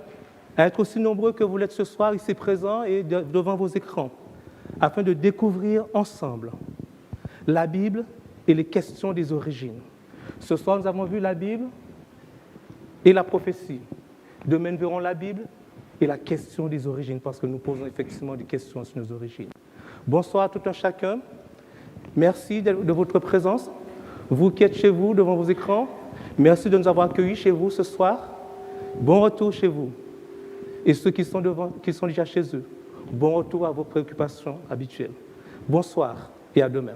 [SPEAKER 1] à être aussi nombreux que vous l'êtes ce soir, ici présents et devant vos écrans, afin de découvrir ensemble la Bible et les questions des origines. Ce soir, nous avons vu la Bible et la prophétie. Demain, nous verrons la Bible et la question des origines, parce que nous posons effectivement des questions sur nos origines. Bonsoir à tout un chacun. Merci de votre présence. Vous qui êtes chez vous, devant vos écrans, merci de nous avoir accueillis chez vous ce soir. Bon retour chez vous. Et ceux qui sont déjà chez eux, bon retour à vos préoccupations habituelles. Bonsoir et à demain.